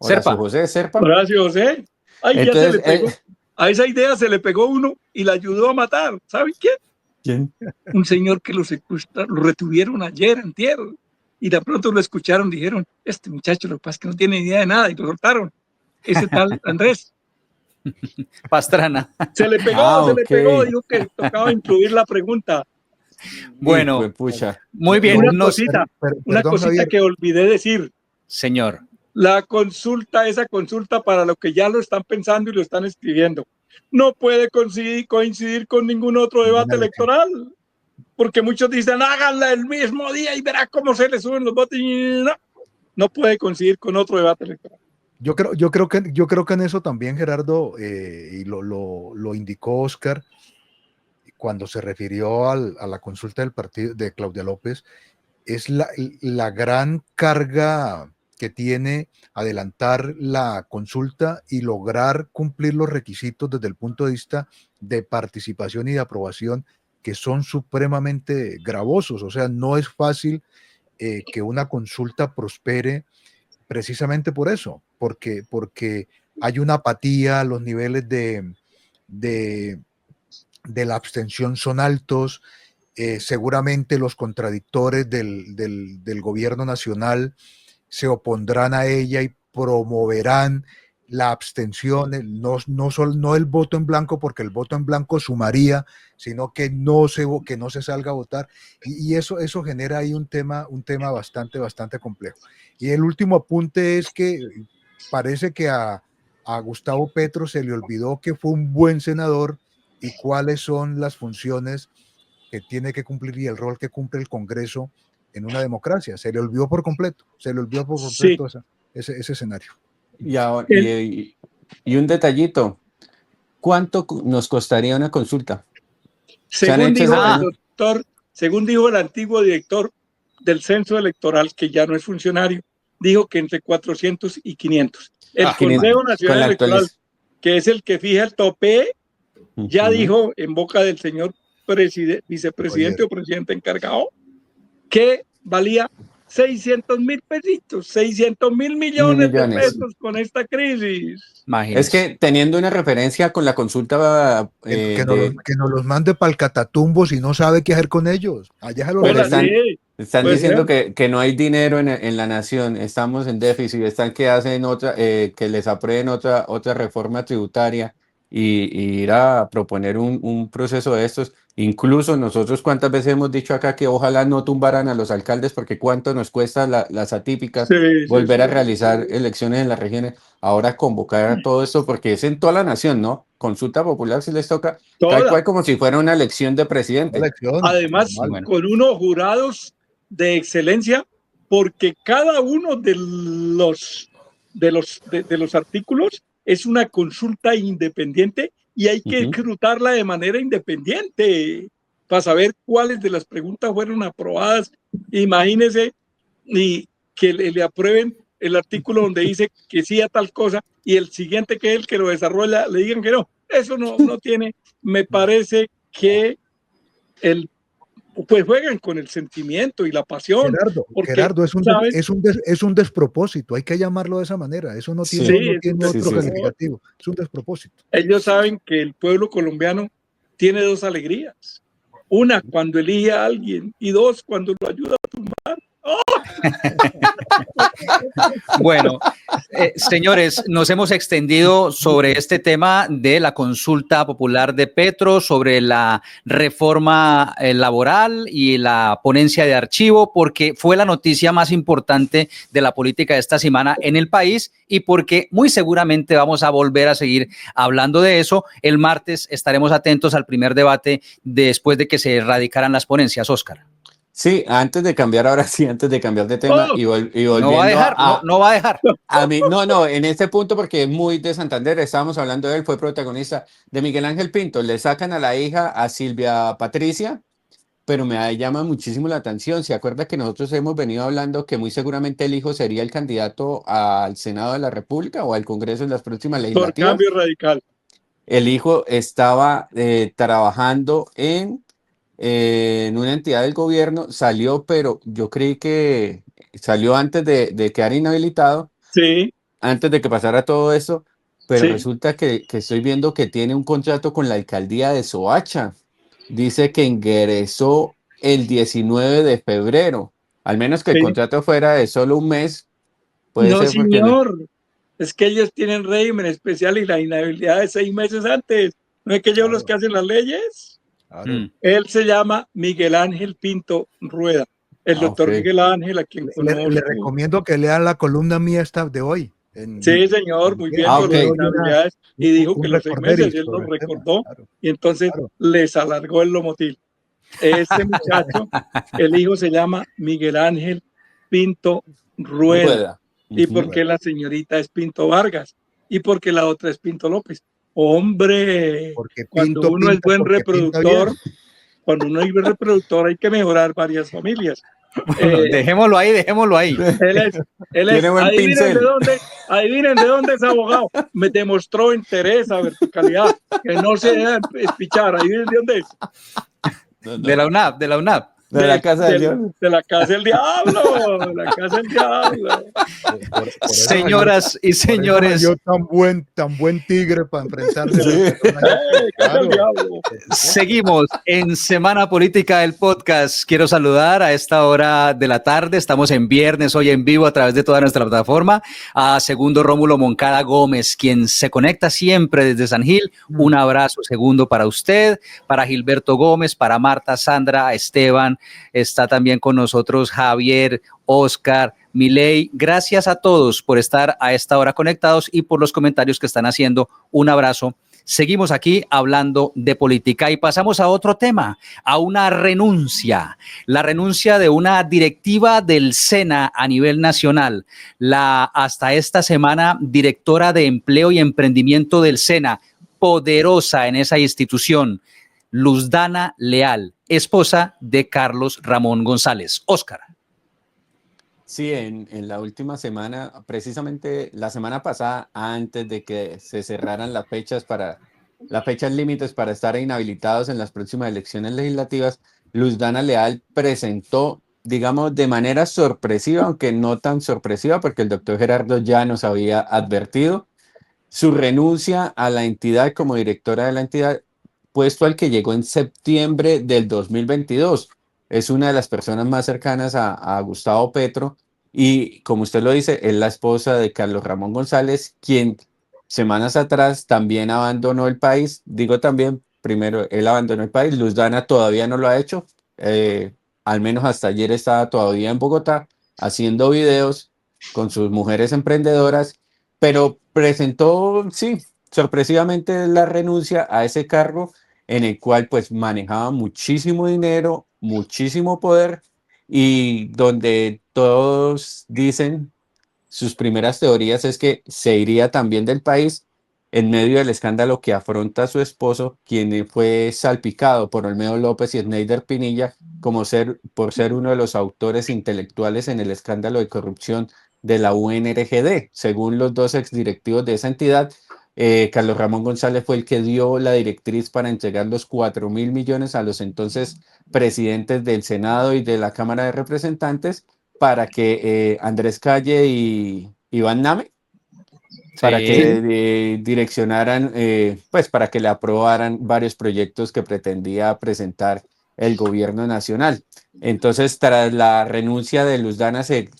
Serpa. José Serpa. Horacio José. Ay, ya se Entonces, le pegó. A esa idea se le pegó uno y la ayudó a matar. ¿Saben quién? ¿quién? Un señor que lo secuestraron, lo retuvieron ayer, antier, y de pronto lo escucharon, dijeron, este muchacho lo que pasa es que no tiene idea de nada, y lo soltaron. Ese tal Andrés. Pastrana. Ah, Se le ok. pegó, dijo que tocaba incluir la pregunta. Hijo de Bueno, pucha. muy Y bien. una Perdón, cosita Javier, que olvidé decir. Señor. La consulta, esa consulta para lo que ya lo están pensando y lo están escribiendo, no puede coincidir con ningún otro debate ninguna elección. electoral. Porque muchos dicen, háganla el mismo día y verá cómo se le suben los votos. Y no, no puede coincidir con otro debate electoral. Yo creo que en eso también, Gerardo, y lo indicó Oscar cuando se refirió a la consulta del partido de Claudia López, es la gran carga que tiene adelantar la consulta y lograr cumplir los requisitos desde el punto de vista de participación y de aprobación, que son supremamente gravosos. O sea, no es fácil que una consulta prospere precisamente por eso, porque hay una apatía, los niveles de, de la abstención son altos, seguramente los contradictores del gobierno nacional se opondrán a ella y promoverán la abstención, no el voto en blanco, porque el voto en blanco sumaría, sino que no se salga a votar. Y eso genera ahí un tema bastante complejo. Y el último apunte es que parece que a Gustavo Petro se le olvidó que fue un buen senador y cuáles son las funciones que tiene que cumplir y el rol que cumple el Congreso en una democracia. Se le olvidó por Sí. completo ese escenario. Y un detallito, ¿cuánto nos costaría una consulta? ¿Se han Según hecho dijo el Ah, doctor, según dijo el antiguo director del censo electoral, que ya no es funcionario, dijo que entre 400 y 500. El 500 Consejo con Nacional la Electoral, actualización? que es el que fija el tope, ya dijo en boca del señor vicepresidente Oye, o presidente encargado que valía 600.000 pesitos, 600.000 Mil millones de millones. pesos con esta crisis. Es imagínese. que teniendo una referencia con la consulta que nos los mande para el catatumbo si no sabe qué hacer con ellos. Allá se los pero Hola, reciben. están puede diciendo ser. que no hay dinero en la nación, estamos en déficit, están que hacen que les aprueben otra reforma tributaria y ir a proponer un proceso de estos. Incluso nosotros cuántas veces hemos dicho acá que ojalá no tumbaran a los alcaldes porque cuánto nos cuesta las atípicas Sí, sí, volver sí. a realizar elecciones en las regiones, ahora convocar a todo esto porque es en toda la nación, ¿no? Consulta popular si les toca, tal Toda. cual como si fuera una elección de presidente. Elección, Además, normal. Bueno, con unos jurados de excelencia, porque cada uno de los artículos es una consulta independiente y hay que escrutarla de manera independiente para saber cuáles de las preguntas fueron aprobadas. Imagínese y que le aprueben el artículo donde dice que sí a tal cosa y el siguiente, que es el que lo desarrolla, le digan que no. Eso no tiene, me parece que el pues juegan con el sentimiento y la pasión. Gerardo, es un despropósito, hay que llamarlo de esa manera, eso no tiene, Sí, no tiene otro sí. calificativo, es un despropósito. Ellos saben que el pueblo colombiano tiene dos alegrías: una, cuando elige a alguien, y dos, cuando lo ayuda a tumbar. ¡Oh! Bueno, señores, nos hemos extendido sobre este tema de la consulta popular de Petro, sobre la reforma laboral y la ponencia de archivo, porque fue la noticia más importante de la política de esta semana en el país y porque muy seguramente vamos a volver a seguir hablando de eso. El martes estaremos atentos al primer debate después de que se erradicaran las ponencias, Óscar. Sí, antes de cambiar, ahora sí, antes de cambiar de tema y volviendo no va a dejar, no va a dejar. A mí, no, en este punto, porque es muy de Santander, estábamos hablando de él, fue protagonista de Miguel Ángel Pinto. Le sacan a la hija, a Silvia Patricia, pero me llama muchísimo la atención. ¿Se acuerda que nosotros hemos venido hablando que muy seguramente el hijo sería el candidato al Senado de la República o al Congreso en las próximas Por legislativas? cambio radical. El hijo estaba trabajando en una entidad del gobierno, salió, pero yo creí que salió antes de quedar inhabilitado, Sí, antes de que pasara todo eso, pero sí. resulta que estoy viendo que tiene un contrato con la alcaldía de Soacha. Dice que ingresó el 19 de febrero, al menos que el Sí. contrato fuera de solo un mes, puede No, ser porque... señor. Es que ellos tienen régimen especial y la inhabilidad de 6 meses antes. ¿No es que ellos los que hacen las leyes? Claro. Él se llama Miguel Ángel Pinto Rueda. El doctor Ok. Miguel Ángel, a quien Le conozco. recomiendo que lean la columna mía esta de hoy. Sí, señor, muy bien por ok. las inhabilidades. Y dijo que Un los 6 meses, recorderis él sobre los el tema. recordó Claro, y entonces claro. les alargó el lomotil. Este muchacho, el hijo se llama Miguel Ángel Pinto Rueda. Rueda. ¿Y por qué la señorita es Pinto Vargas? ¿Y por qué la otra es Pinto López? Hombre, Porque cuando Pinto uno es pinta, buen porque pinta bien. reproductor, cuando uno es buen reproductor hay que mejorar varias familias. Bueno, dejémoslo ahí, dejémoslo ahí. Él Tiene es, buen pincel. adivinen de dónde es abogado. Me demostró interés, verticalidad, que no se deja espichar. Adivinen de dónde es. De la UNAP, de la UNAP. De la casa del diablo. De la casa del diablo, de la casa del diablo. Por eso Señoras y señores, yo tan buen tigre para enfrentarse a Sí. los personajes. Casa del Claro. diablo. seguimos en Semana Política del Podcast. Quiero saludar a esta hora de la tarde. Estamos en viernes, hoy en vivo a través de toda nuestra plataforma. A Segundo Rómulo Moncada Gómez, quien se conecta siempre desde San Gil. Un abrazo, Segundo, para usted, para Gilberto Gómez, para Marta, Sandra, Esteban. Está también con nosotros Javier, Óscar, Milei. Gracias a todos por estar a esta hora conectados y por los comentarios que están haciendo. Un abrazo. Seguimos aquí hablando de política y pasamos a otro tema, a una renuncia, la renuncia de una directiva del SENA a nivel nacional, la hasta esta semana directora de Empleo y Emprendimiento del SENA, poderosa en esa institución, Luzdana Leal, esposa de Carlos Ramón González. Óscar. Sí, en la última semana, precisamente la semana pasada, antes de que se cerraran las fechas límites para estar inhabilitados en las próximas elecciones legislativas, Luzdana Leal presentó, digamos, de manera sorpresiva, aunque no tan sorpresiva, porque el doctor Gerardo ya nos había advertido, su renuncia a la entidad como directora de la entidad, puesto al que llegó en septiembre del 2022. Es una de las personas más cercanas a Gustavo Petro y, como usted lo dice, es la esposa de Carlos Ramón González, quien semanas atrás también abandonó el país. Digo también, primero, él abandonó el país, Luzdana todavía no lo ha hecho. Al menos hasta ayer estaba todavía en Bogotá haciendo videos con sus mujeres emprendedoras, pero presentó, sí, sorpresivamente la renuncia a ese cargo en el cual pues manejaba muchísimo dinero, muchísimo poder y donde todos dicen sus primeras teorías es que se iría también del país en medio del escándalo que afronta su esposo, quien fue salpicado por Olmedo López y Sneider Pinilla por ser uno de los autores intelectuales en el escándalo de corrupción de la UNRGD. Según los dos exdirectivos de esa entidad, Carlos Ramón González fue el que dio la directriz para entregar los 4.000 millones a los entonces presidentes del Senado y de la Cámara de Representantes para que Andrés Calle y Iván Name, para que direccionaran, pues para que le aprobaran varios proyectos que pretendía presentar el gobierno nacional. Entonces, tras la renuncia de Luz Dana, se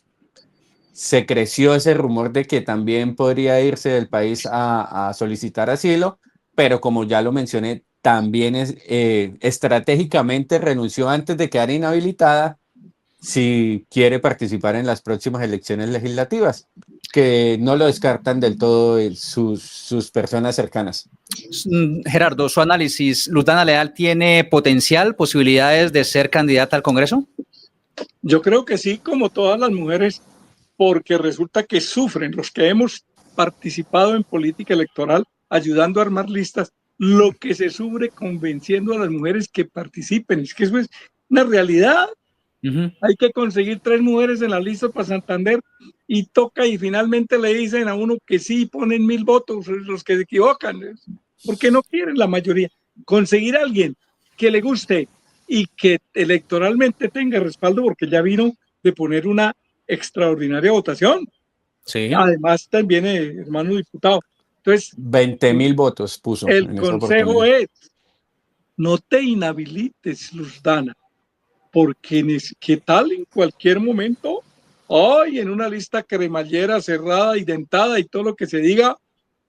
creció ese rumor de que también podría irse del país a solicitar asilo, pero como ya lo mencioné, también estratégicamente renunció antes de quedar inhabilitada si quiere participar en las próximas elecciones legislativas, que no lo descartan del todo sus personas cercanas. Gerardo, su análisis, ¿Luz Dana Leal tiene potencial, posibilidades de ser candidata al Congreso? Yo creo que sí, como todas las mujeres, porque resulta que sufren los que hemos participado en política electoral, ayudando a armar listas, lo que se sufre convenciendo a las mujeres que participen. Es que eso es una realidad. Hay que conseguir 3 mujeres en la lista para Santander y toca y finalmente le dicen a uno que sí, ponen 1.000 votos, los que se equivocan, porque no quieren la mayoría. Conseguir a alguien que le guste y que electoralmente tenga respaldo, porque ya vino de poner una extraordinaria votación. Sí. Además también, hermano diputado. Entonces, 20.000 votos puso. El consejo es, no te inhabilites, Luz Dana, porque ¿qué tal en cualquier momento? Hoy en una lista cremallera cerrada y dentada y todo lo que se diga,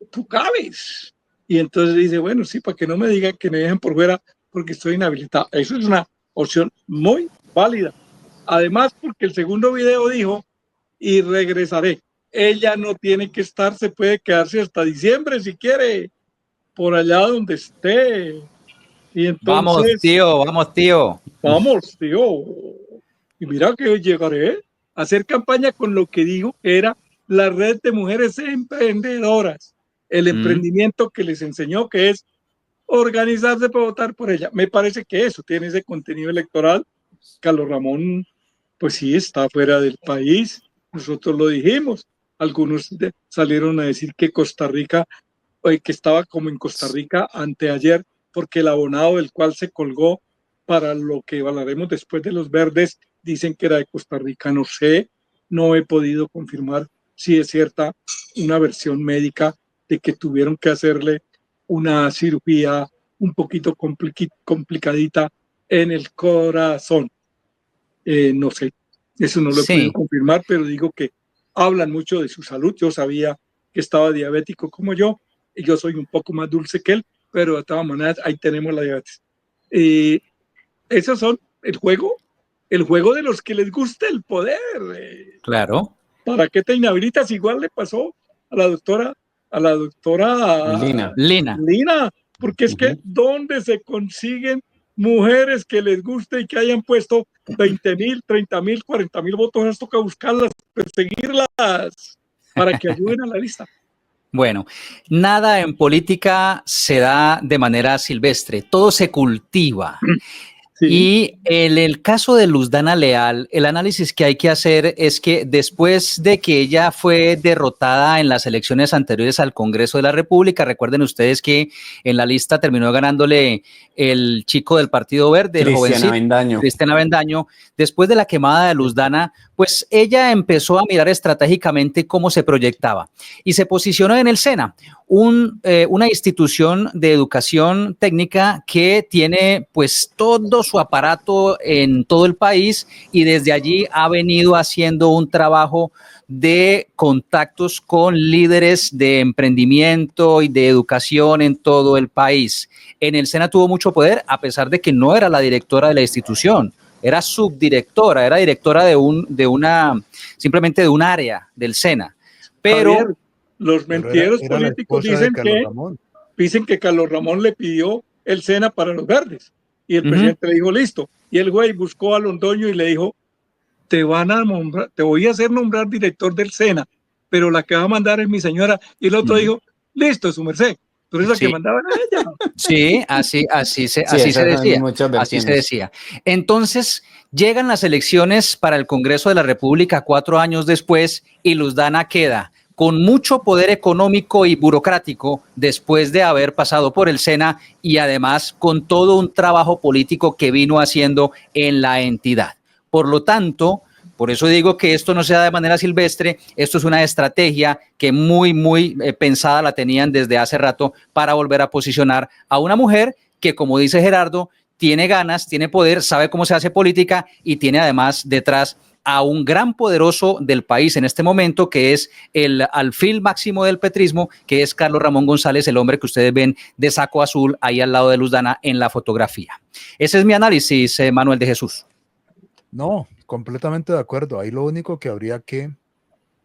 tú cabes. Y entonces dice, bueno, sí, para que no me digan que me dejen por fuera porque estoy inhabilitado. Eso es una opción muy válida. Además, porque el segundo video dijo, y regresaré. Ella no tiene que estar, se puede quedarse hasta diciembre si quiere, por allá donde esté. Y entonces, Vamos, tío. vamos, tío. Y mira que llegaré a hacer campaña con lo que dijo que era la red de mujeres emprendedoras, el emprendimiento que les enseñó que es organizarse para votar por ella. Me parece que eso tiene ese contenido electoral. Carlos Ramón, pues sí, está fuera del país. Nosotros lo dijimos. Algunos salieron a decir que Costa Rica, que estaba como en Costa Rica anteayer, porque el abonado del cual se colgó para lo que hablaremos después de los verdes, dicen que era de Costa Rica. No sé, no he podido confirmar si es cierta una versión médica de que tuvieron que hacerle una cirugía un poquito complicadita en el corazón. No sé, eso no lo he podido confirmar, pero digo que hablan mucho de su salud. Yo sabía que estaba diabético como yo, y yo soy un poco más dulce que él, pero de todas maneras ahí tenemos la diabetes. Esos son el juego de los que les gusta el poder. Claro. ¿Para qué te inhabilitas? Igual le pasó a la doctora Lina, porque es que ¿dónde se consiguen mujeres que les guste y que hayan puesto 20.000, 30.000, 40.000 votos? Nos toca buscarlas, perseguirlas para que ayuden a la lista. Bueno, nada en política se da de manera silvestre, todo se cultiva. Sí. Y en el caso de Luz Dana Leal, el análisis que hay que hacer es que después de que ella fue derrotada en las elecciones anteriores al Congreso de la República, recuerden ustedes que en la lista terminó ganándole el chico del Partido Verde, el jovencito, Cristian Avendaño. Después de la quemada de Luz Dana, pues ella empezó a mirar estratégicamente cómo se proyectaba y se posicionó en el SENA, una institución de educación técnica que tiene pues todo su aparato en todo el país y desde allí ha venido haciendo un trabajo de contactos con líderes de emprendimiento y de educación en todo el país. En el SENA tuvo mucho poder a pesar de que no era la directora de la institución. Era subdirectora, era directora simplemente de un área del SENA. Pero Javier, los mentirosos políticos dicen que Carlos Ramón le pidió el SENA para los verdes y el presidente le dijo listo. Y el güey buscó a Londoño y le dijo, te voy a hacer nombrar director del SENA, pero la que va a mandar es mi señora. Y el otro dijo, Listo, su merced. Tú eres la que Sí. mandaba a ella. Sí, así Sí, se esas son decía. muchas Así se versiones. decía. Entonces, llegan las elecciones para el Congreso de la República 4 años después y Luz Dana queda con mucho poder económico y burocrático después de haber pasado por el SENA y además con todo un trabajo político que vino haciendo en la entidad. Por lo tanto, por eso digo que esto no se da de manera silvestre, esto es una estrategia que muy pensada la tenían desde hace rato para volver a posicionar a una mujer que, como dice Gerardo, tiene ganas, tiene poder, sabe cómo se hace política y tiene además detrás a un gran poderoso del país en este momento, que es el alfil máximo del petrismo, que es Carlos Ramón González, el hombre que ustedes ven de saco azul ahí al lado de Luz Dana en la fotografía. Ese es mi análisis, Manuel de Jesús. No, completamente de acuerdo. Ahí lo único que habría que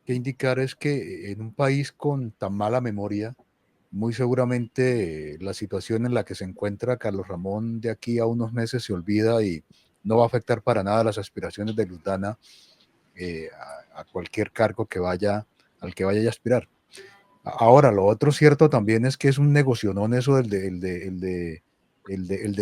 indicar es que en un país con tan mala memoria, muy seguramente la situación en la que se encuentra Carlos Ramón de aquí a unos meses se olvida y no va a afectar para nada las aspiraciones de Luz Dana a cualquier cargo que al que vaya a aspirar. Ahora, lo otro cierto también es que es un negocionón eso el de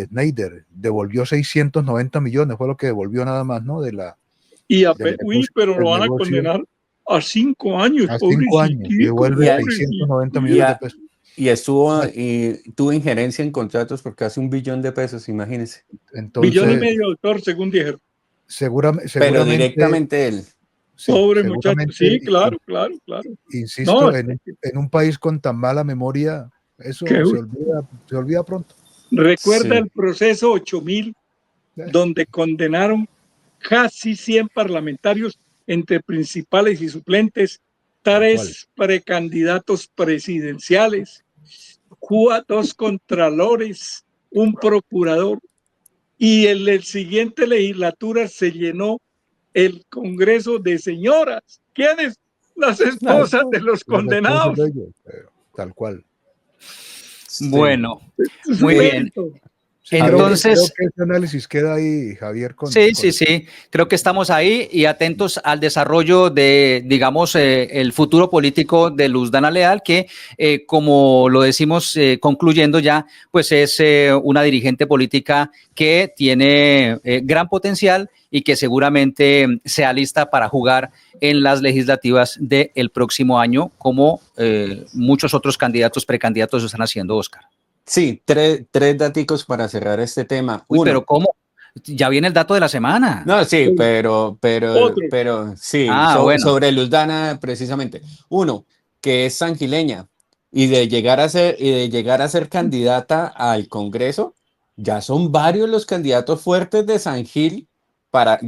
Snyder. Devolvió 690 millones, fue lo que devolvió nada más, ¿no? Uy, pero lo van a condenar a 5 años, a 5 años y pobrecito, devuelve pobrecito. 690 millones de pesos. Y tuvo injerencia en contratos por casi $1 billón, imagínense. Entonces, 1,5 millones, doctor, según dijeron. Pero seguramente, directamente él. sí, Pobre muchacho. seguramente, Sí, claro. insisto, No, en un país con tan mala memoria, eso que se olvida pronto. recuerda Sí. el proceso 8000, donde condenaron casi 100 parlamentarios entre principales y suplentes, 3 precandidatos presidenciales, 2 contralores, un procurador, y en la siguiente legislatura se llenó el Congreso de señoras. ¿Quiénes? Las esposas de los condenados. De ellos, tal cual. Sí. Bueno, Es muy un bien. mérito. Sí, Entonces, creo que ese análisis queda ahí, Javier. Sí. Creo que estamos ahí y atentos al desarrollo de, digamos, el futuro político de Luz Dana Leal, que, como lo decimos concluyendo ya, pues es una dirigente política que tiene gran potencial y que seguramente se alista para jugar en las legislativas del próximo año, como muchos otros candidatos, precandidatos lo están haciendo, Oscar. Sí, tres daticos para cerrar este tema. Uy, Uno, pero ¿cómo? Ya viene el dato de la semana. no, sí, Otro. pero sí, Bueno. sobre Luz Dana precisamente. Uno, que es sangileña y de llegar a ser candidata al Congreso, ya son varios los candidatos fuertes de San Gil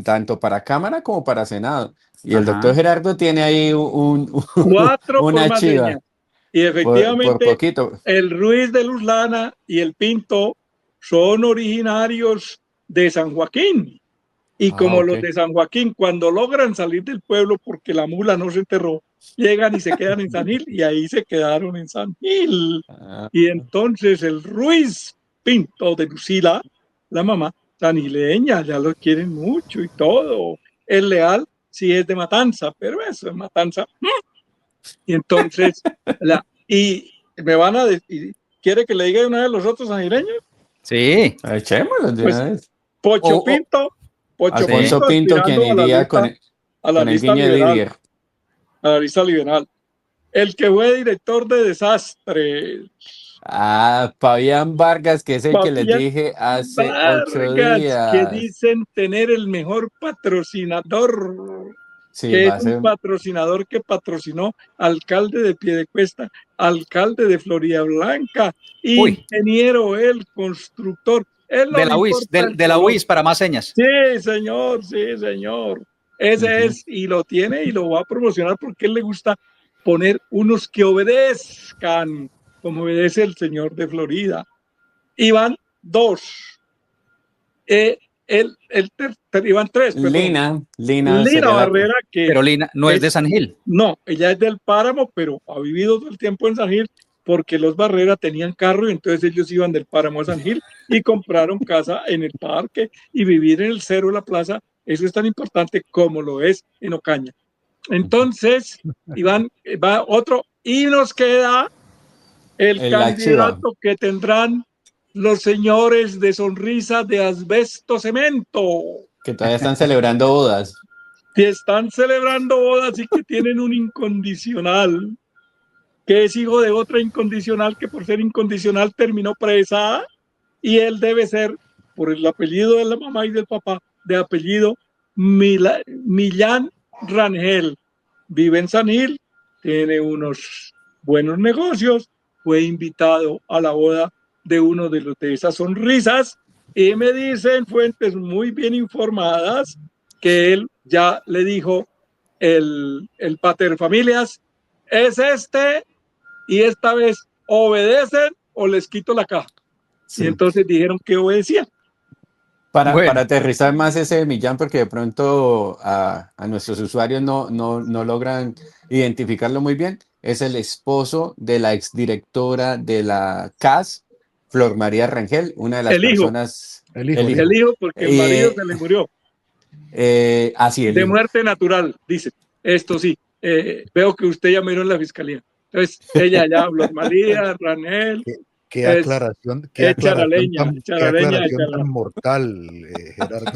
tanto para Cámara como para Senado. Y el doctor Gerardo tiene ahí 4 por una más chiva señas. Y por efectivamente, poquito. el Ruiz de Luz Lana y el Pinto son originarios de San Joaquín. Y como los de San Joaquín, cuando logran salir del pueblo porque la mula no se enterró, llegan y se quedan en San Gil, y ahí se quedaron en San Gil. Y entonces el Ruiz Pinto de Lucila, la mamá, sangileña, ya lo quieren mucho y todo. El Leal sí es de Matanza, pero eso es Matanza. Y entonces, y me van a decir, ¿quiere que le diga una vez los otros sangileños? Sí. Echémoslo de una vez. Pocho Pinto, Alfonso Pinto, quien aspirando iría con el lista guiño de liberal, Didier. a la lista liberal. El que fue director de Desastre. Fabián Vargas, que es el que les Fabián dije hace 8 Vargas, que días. dicen tener el mejor patrocinador, Sí, que va es a un ser. patrocinador que patrocinó alcalde de Piedecuesta, alcalde de Florida Blanca, ingeniero, él, constructor. Él no De le la UIS, importa el de la color. UIS para más señas. Sí, señor, sí, señor. Ese es, y lo tiene y lo va a promocionar porque él le gusta poner unos que obedezcan, como obedece el señor de Florida. Y van 2. Iban 3, perdón. Lina Lina sería Barrera, que Pero Lina no es de San Gil. no, ella es del Páramo, pero ha vivido todo el tiempo en San Gil porque los Barrera tenían carro y entonces ellos iban del Páramo a San Gil y compraron casa en el parque, y vivir en el Cerro de la Plaza, eso es tan importante como lo es en Ocaña. Entonces, Iván, va otro y nos queda el la chiva, candidato que tendrán los señores de sonrisa de asbesto cemento, que todavía están celebrando bodas. que están celebrando bodas y que tienen un incondicional, que es hijo de otra incondicional que por ser incondicional terminó presa, y él debe ser, por el apellido de la mamá y del papá, de apellido Millán Rangel. Vive en San Gil, tiene unos buenos negocios, fue invitado a la boda de uno de los de esas sonrisas y me dicen fuentes muy bien informadas que él ya le dijo el paterfamilias, es este, y esta vez obedecen o les quito la caja. Sí. Y entonces dijeron que obedecían. Para aterrizar más ese de Millán, porque de pronto a nuestros usuarios no logran identificarlo muy bien, es el esposo de la exdirectora de la CAS, Flor María Rangel, una de las El hijo, personas, El hijo, el el hijo. el hijo, porque el marido se le Eh, murió así, el de hijo. muerte natural, dice. Esto sí, veo que usted ya miró en la fiscalía. Entonces, ella ya, Flor María, Ranel, Qué, es qué charaleña, aclaración tan mortal, Gerardo.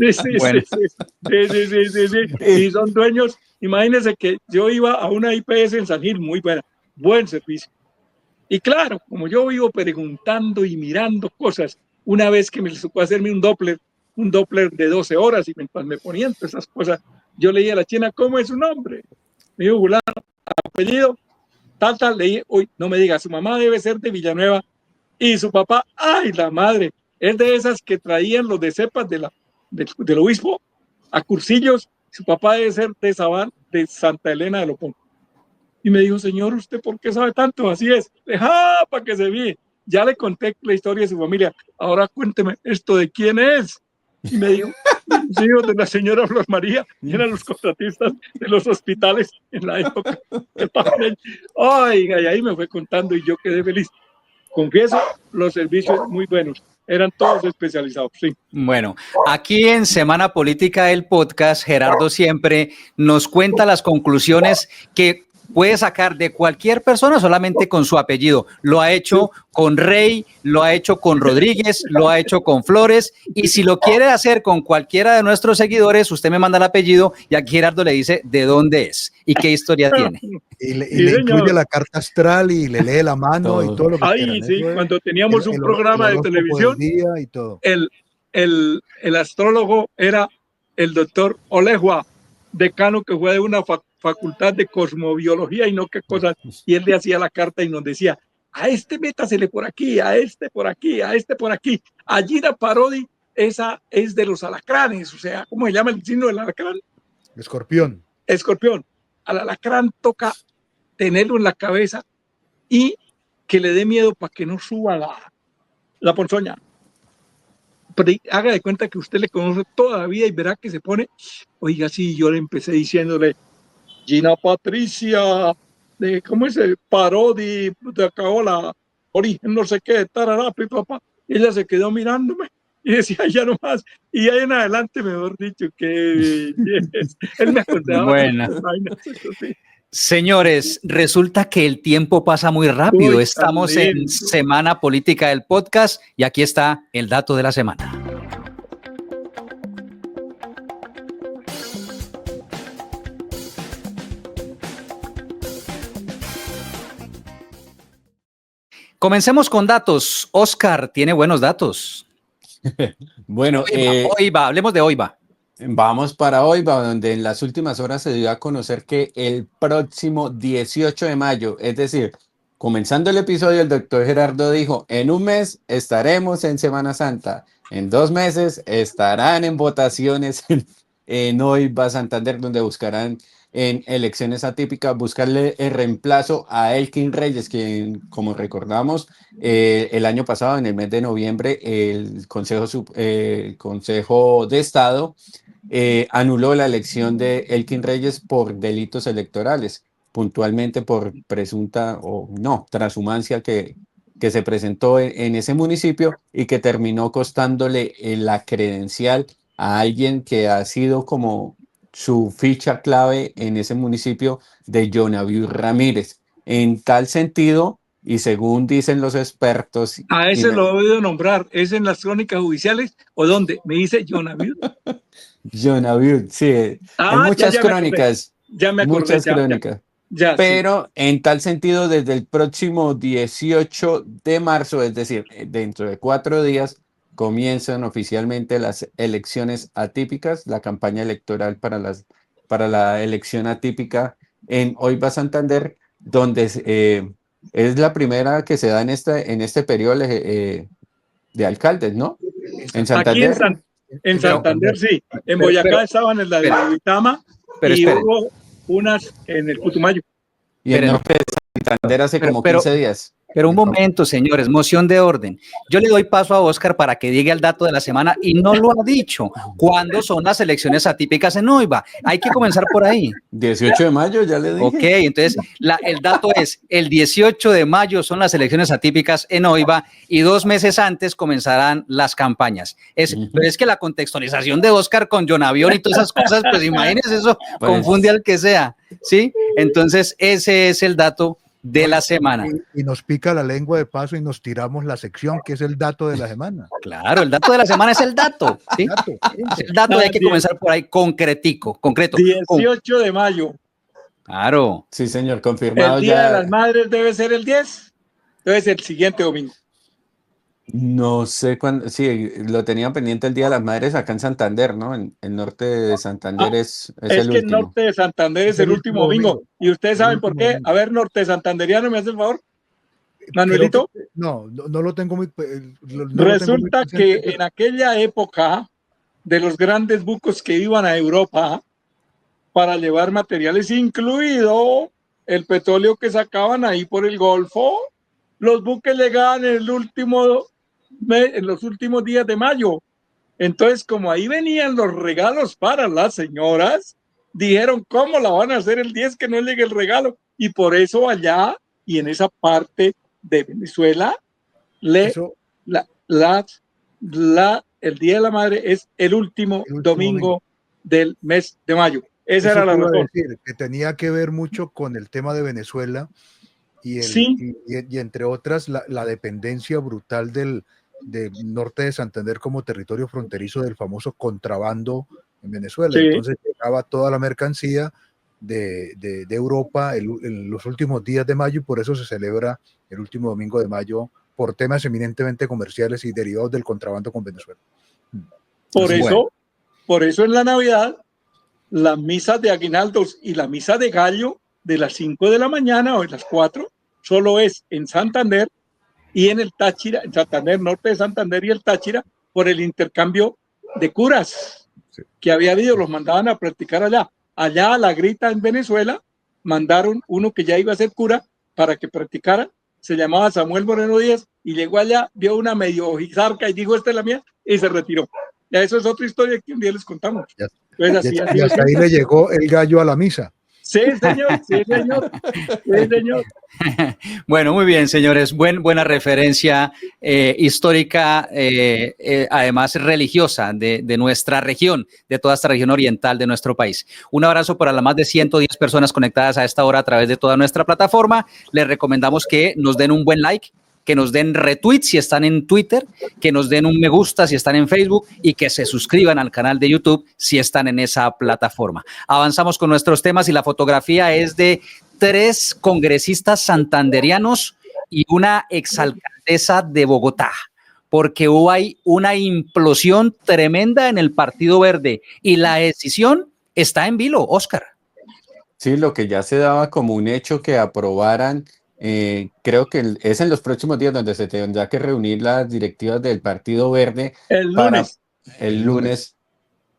Sí, sí, sí, Bueno, sí, sí, sí, sí, sí, sí. Y son dueños. Imagínense que yo iba a una IPS en San Gil, muy buena, buen servicio. Y claro, como yo vivo preguntando y mirando cosas, una vez que me les tocó hacerme un Doppler de 12 horas y mientras me ponían todas esas cosas, yo leía a la china, ¿cómo es su nombre? Me dijo, fulano, apellido, tal, leí, uy, no me diga, su mamá debe ser de Villanueva y su papá, ay, la madre, es de esas que traían los de cepas del obispo a cursillos, su papá debe ser de Sabán, de Santa Elena de Lopón. Y me dijo, señor, ¿usted por qué sabe tanto? Así es. Para que se vea. Ya le conté la historia de su familia. Ahora cuénteme esto de quién es. Y me dijo, de los hijos de la señora Flor María, que eran los contratistas de los hospitales en la época. Oiga, y ahí me fue contando y yo quedé feliz. Confieso, los servicios muy buenos. Eran todos especializados, sí. bueno, aquí en Semana Política del podcast, Gerardo siempre nos cuenta las conclusiones que puede sacar de cualquier persona solamente con su apellido. Lo ha hecho con Rey, lo ha hecho con Rodríguez, lo ha hecho con Flores, y si lo quiere hacer con cualquiera de nuestros seguidores, usted me manda el apellido y aquí Gerardo le dice de dónde es y qué historia tiene. Y Sí, le incluye señor. la carta astral y le lee la mano y Todo. todo lo que Ay, quieran. sí, Eso es cuando teníamos un el programa de horóscopo del televisión, día y todo. el astrólogo era el doctor Olejua, decano que fue de una facultad de cosmobiología y no qué cosas, y él le hacía la carta y nos decía, a este métasele por aquí, a este por aquí, a este por aquí. Allí la Parodi, esa es de los alacranes, o sea, ¿cómo se llama el signo del alacrán? Escorpión. Escorpión. Al alacrán toca tenerlo en la cabeza y que le dé miedo para que no suba la ponzoña. Pero haga de cuenta que usted le conoce toda la vida y verá que se pone, oiga, sí, yo le empecé diciéndole, Gina Patricia, de, ¿cómo es el Parodi? De acabó la origen, no sé qué, tararapi, papá. Y ella se quedó mirándome y decía, ya no más. Y ahí en adelante, mejor dicho, qué belleza. Él me aconsejaba Bueno, tantas vainas, eso sí. señores, resulta que el tiempo pasa muy rápido. Uy, tan Estamos en lindo. Semana Política del podcast y aquí está el dato de la semana. Comencemos con datos. Oscar tiene buenos datos. Bueno, Hablemos de hoy va. vamos para hoy, donde en las últimas horas se dio a conocer que el próximo 18 de mayo, es decir, comenzando el episodio, el doctor Gerardo dijo, en un mes estaremos en Semana Santa, en 2 meses estarán en votaciones en Hoy va Santander, donde buscarán en elecciones atípicas, buscarle el reemplazo a Elkin Reyes, quien, como recordamos, el año pasado, en el mes de noviembre, el Consejo de Estado anuló la elección de Elkin Reyes por delitos electorales, puntualmente por presunta o no, transhumancia que se presentó en ese municipio y que terminó costándole la credencial a alguien que ha sido como su ficha clave en ese municipio de Jonaviu Ramírez. En tal sentido, y según dicen los expertos, A y ese lo he oído nombrar. ¿Es en las crónicas judiciales o dónde? Me dice Jonaviu. Jonaviu, sí, en Ah, muchas ya me acordé. crónicas, Ya me acordé, muchas ya, ya. crónicas. Ya, sí. Pero en tal sentido, desde el próximo 18 de marzo, es decir, dentro de 4 días, comienzan oficialmente las elecciones atípicas, la campaña electoral para la elección atípica en Oiva, Santander, donde es la primera que se da en este periodo de alcaldes, ¿no? En En Aquí Santander, Santander en en Pero, Santander, Santander. sí. En pero, Boyacá estaban en la de espere, Uitama pero y esperen, hubo unas en el Putumayo. y en esperen, norte de Santander hace pero, como pero, 15 días. Pero un momento, señores, moción de orden. Yo le doy paso a Oscar para que diga el dato de la semana y no lo ha dicho. ¿Cuándo son las elecciones atípicas en Oiva? Hay que comenzar por ahí. 18 de mayo, ya le Ok, dije. entonces el dato es el 18 de mayo son las elecciones atípicas en Oiva y 2 meses antes comenzarán las campañas. Pero es que la contextualización de Oscar con John Avión y todas esas cosas, pues imagínense eso, confunde Pues al que sea, ¿sí? Entonces ese es el dato de la semana. Y nos pica la lengua de paso y nos tiramos la sección, que es el dato de la semana. Claro, el dato de la semana es el dato, ¿sí? Dato, Es punto. el dato y Ah, hay que comenzar por ahí concreto. 18 de mayo. Claro. sí, señor, El confirmado Día de las ya. Madres debe ser el 10. Entonces, el siguiente domingo. No sé cuándo, sí, lo tenía pendiente el Día de las Madres acá en Santander, ¿no? En el norte de Santander Ah, es es el que el último. norte de Santander Es es el el último último domingo. domingo. ¿Y ustedes El saben por último qué? domingo. A ver, norte santanderiano, ¿me hace el favor? Creo que Manuelito, no lo tengo no lo tengo muy resulta presente, que pero en aquella época de los grandes buques que iban a Europa para llevar materiales, incluido el petróleo que sacaban ahí por el Golfo, los buques llegaban en en los últimos días de mayo. Entonces, como ahí venían los regalos para las señoras, dijeron, ¿cómo la van a hacer el 10 que no llegue el regalo? Y por eso allá y en esa parte de Venezuela, le, eso la, el Día de la Madre es el último el último domingo. domingo del mes de mayo. Esa Eso era te la iba a razón. decir, que tenía que ver mucho con el tema de Venezuela Sí, y entre otras la dependencia brutal del norte de Santander como territorio fronterizo del famoso contrabando en Venezuela. sí, Entonces llegaba toda la mercancía de Europa en los últimos días de mayo y por eso se celebra el último domingo de mayo por temas eminentemente comerciales y derivados del contrabando con Venezuela. por Así es. Bueno, eso en la Navidad, las misas de aguinaldos y la misa de gallo de las 5 de la mañana o de las 4 solo es en Santander y en el Táchira, en Santander, norte de Santander y el Táchira, por el intercambio de curas Sí. que había habido, los mandaban a practicar allá. Allá a La Grita, en Venezuela, mandaron uno que ya iba a ser cura para que practicara, se llamaba Samuel Moreno Díaz, y llegó allá, vio una medio ojizarca y dijo, esta es la mía, y se retiró. Ya eso es otra historia que un día les contamos. Ya- Entonces así ha y sido hasta ahí siempre. le llegó el gallo a la misa. Sí, señor, sí, señor, sí, señor. bueno, muy bien, señores. Buena referencia histórica, además religiosa de nuestra región, de toda esta región oriental de nuestro país. Un abrazo para las más de 110 personas conectadas a esta hora a través de toda nuestra plataforma. Les recomendamos que nos den un buen like, que nos den retweet si están en Twitter, que nos den un me gusta si están en Facebook y que se suscriban al canal de YouTube si están en esa plataforma. Avanzamos con nuestros temas y la fotografía es de 3 congresistas santanderianos y una exalcaldesa de Bogotá, porque hubo ahí una implosión tremenda en el Partido Verde y la decisión está en vilo, Oscar. Sí, lo que ya se daba como un hecho que aprobaran, creo que es en los próximos días donde se tendrá que reunir las directivas del Partido Verde El para lunes. el El lunes. lunes,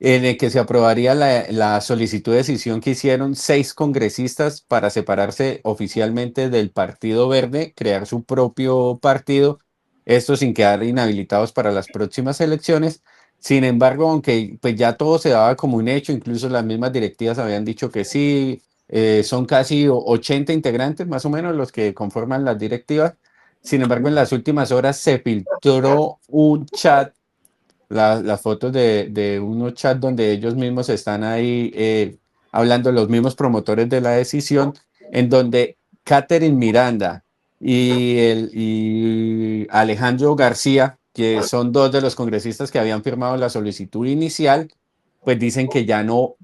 en el que se aprobaría la solicitud de decisión que hicieron 6 congresistas para separarse oficialmente del Partido Verde, crear su propio partido, esto sin quedar inhabilitados para las próximas elecciones. Sin embargo, aunque pues ya todo se daba como un hecho, incluso las mismas directivas habían dicho que sí, son casi 80 integrantes más o menos los que conforman las directivas. Sin embargo, en las últimas horas se filtró un chat, las fotos de unos chats donde ellos mismos están ahí hablando, los mismos promotores de la decisión, en donde Catherine Miranda y Alejandro García, que son dos de los congresistas que habían firmado la solicitud inicial, pues dicen que ya no,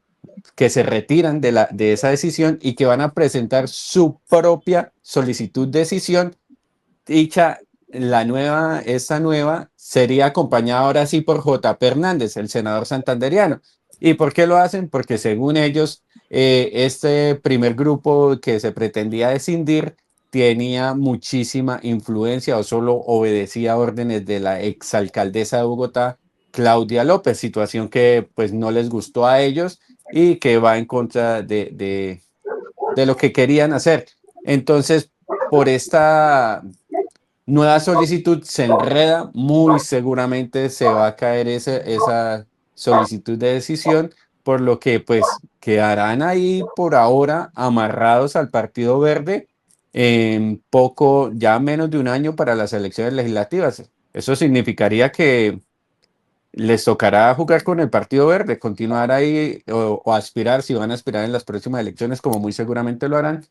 que se retiran de esa decisión y que van a presentar su propia solicitud de decisión. Dicha, esta nueva sería acompañada ahora sí por J.P. Hernández, el senador santandereano. ¿Y por qué lo hacen? Porque según ellos, este primer grupo que se pretendía escindir tenía muchísima influencia o solo obedecía órdenes de la exalcaldesa de Bogotá, Claudia López, situación que pues no les gustó a ellos y que va en contra de lo que querían hacer. Entonces, por esta nueva solicitud se enreda, muy seguramente se va a caer esa solicitud de decisión, por lo que pues quedarán ahí por ahora amarrados al Partido Verde en poco, ya menos de un año para las elecciones legislativas. Eso significaría que les tocará jugar con el Partido Verde, continuar ahí o aspirar, si van a aspirar en las próximas elecciones, como muy seguramente lo harán,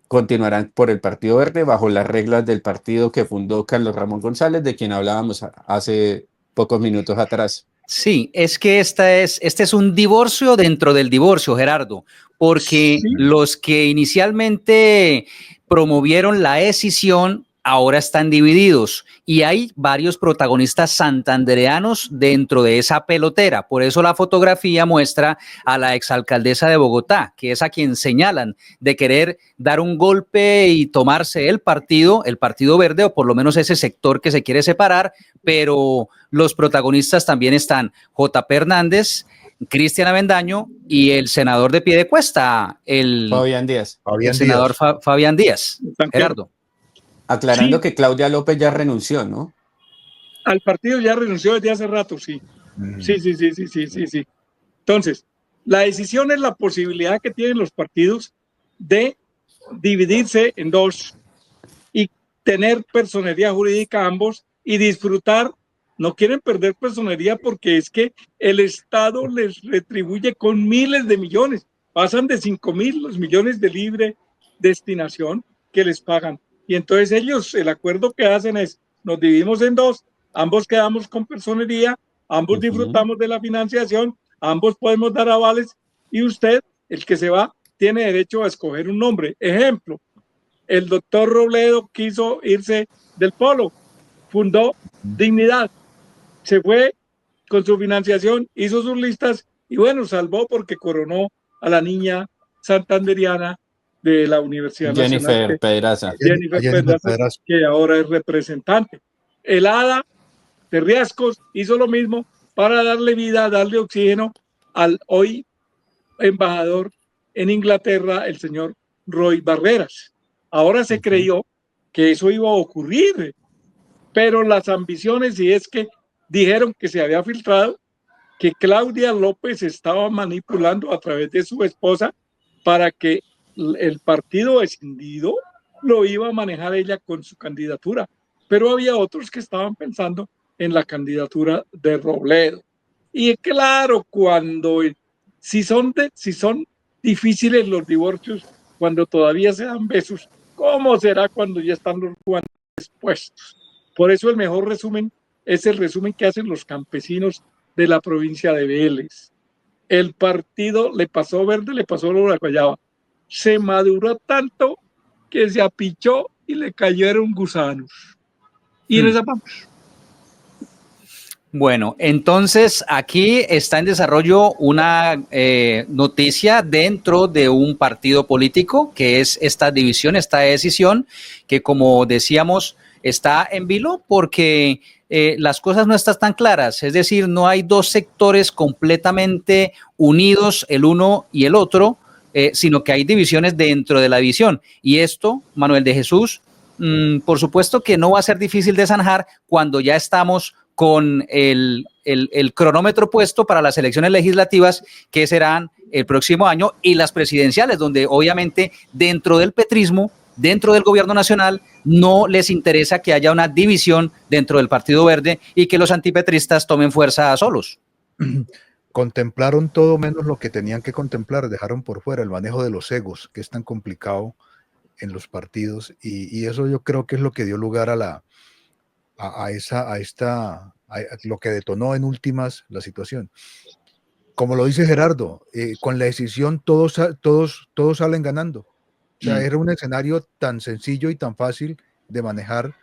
continuarán por el Partido Verde bajo las reglas del partido que fundó Carlos Ramón González, de quien hablábamos hace pocos minutos atrás. Sí, es que este es un divorcio dentro del divorcio, Gerardo, porque Sí. los que inicialmente promovieron la escisión ahora están divididos y hay varios protagonistas santandereanos dentro de esa pelotera. Por eso la fotografía muestra a la exalcaldesa de Bogotá, que es a quien señalan de querer dar un golpe y tomarse el Partido Verde, o por lo menos ese sector que se quiere separar, pero los protagonistas también están J.P. Hernández, Cristian Avendaño y el senador de Piedecuesta, Fabián Díaz. el senador Fabián Díaz. Gerardo. Aclarando Sí, que Claudia López ya renunció, ¿no? al partido ya renunció desde hace rato, sí. Sí. Entonces, la decisión es la posibilidad que tienen los partidos de dividirse en dos y tener personería jurídica ambos y disfrutar. No quieren perder personería porque es que el Estado les retribuye con miles de millones. Pasan de 5.000 los millones de libre destinación que les pagan. Y entonces ellos, el acuerdo que hacen es, nos dividimos en dos, ambos quedamos con personería, ambos disfrutamos de la financiación, ambos podemos dar avales y usted, el que se va, tiene derecho a escoger un nombre. Ejemplo, el doctor Robledo quiso irse del polo, fundó Dignidad, se fue con su financiación, hizo sus listas y bueno, salvó porque coronó a la niña santanderiana de la Universidad Nacional, Jennifer Pedraza. Jennifer Pedraza, que ahora es representante. El Hada de Riascos hizo lo mismo para darle vida, darle oxígeno al hoy embajador en Inglaterra, el señor Roy Barreras. Ahora se creyó que eso iba a ocurrir, pero las ambiciones, y es que dijeron que se había filtrado que Claudia López estaba manipulando a través de su esposa para que el partido escindido lo iba a manejar ella con su candidatura, pero había otros que estaban pensando en la candidatura de Robledo. Y claro, si son difíciles los divorcios, cuando todavía se dan besos, ¿cómo será cuando ya están los guantes puestos? Por eso el mejor resumen es el resumen que hacen los campesinos de la provincia de Vélez. El partido le pasó verde, le pasó la guayaba. Se maduró tanto que se apichó y le cayeron gusanos. Y en esa vamos. Bueno, entonces aquí está en desarrollo una noticia dentro de un partido político, que es esta división, esta decisión, que como decíamos, está en vilo porque las cosas no están tan claras, es decir, no hay dos sectores completamente unidos, el uno y el otro, sino que hay divisiones dentro de la división. Y esto, Manuel de Jesús, por supuesto que no va a ser difícil de zanjar cuando ya estamos con el cronómetro puesto para las elecciones legislativas que serán el próximo año y las presidenciales, donde obviamente dentro del petrismo, dentro del gobierno nacional, no les interesa que haya una división dentro del Partido Verde y que los antipetristas tomen fuerza solos. Contemplaron todo menos lo que tenían que contemplar, dejaron por fuera el manejo de los egos, que es tan complicado en los partidos y eso yo creo que es lo que dio lugar a lo que detonó en últimas la situación. Como lo dice Gerardo, con la decisión todos salen ganando. O sea, era un escenario tan sencillo y tan fácil de manejar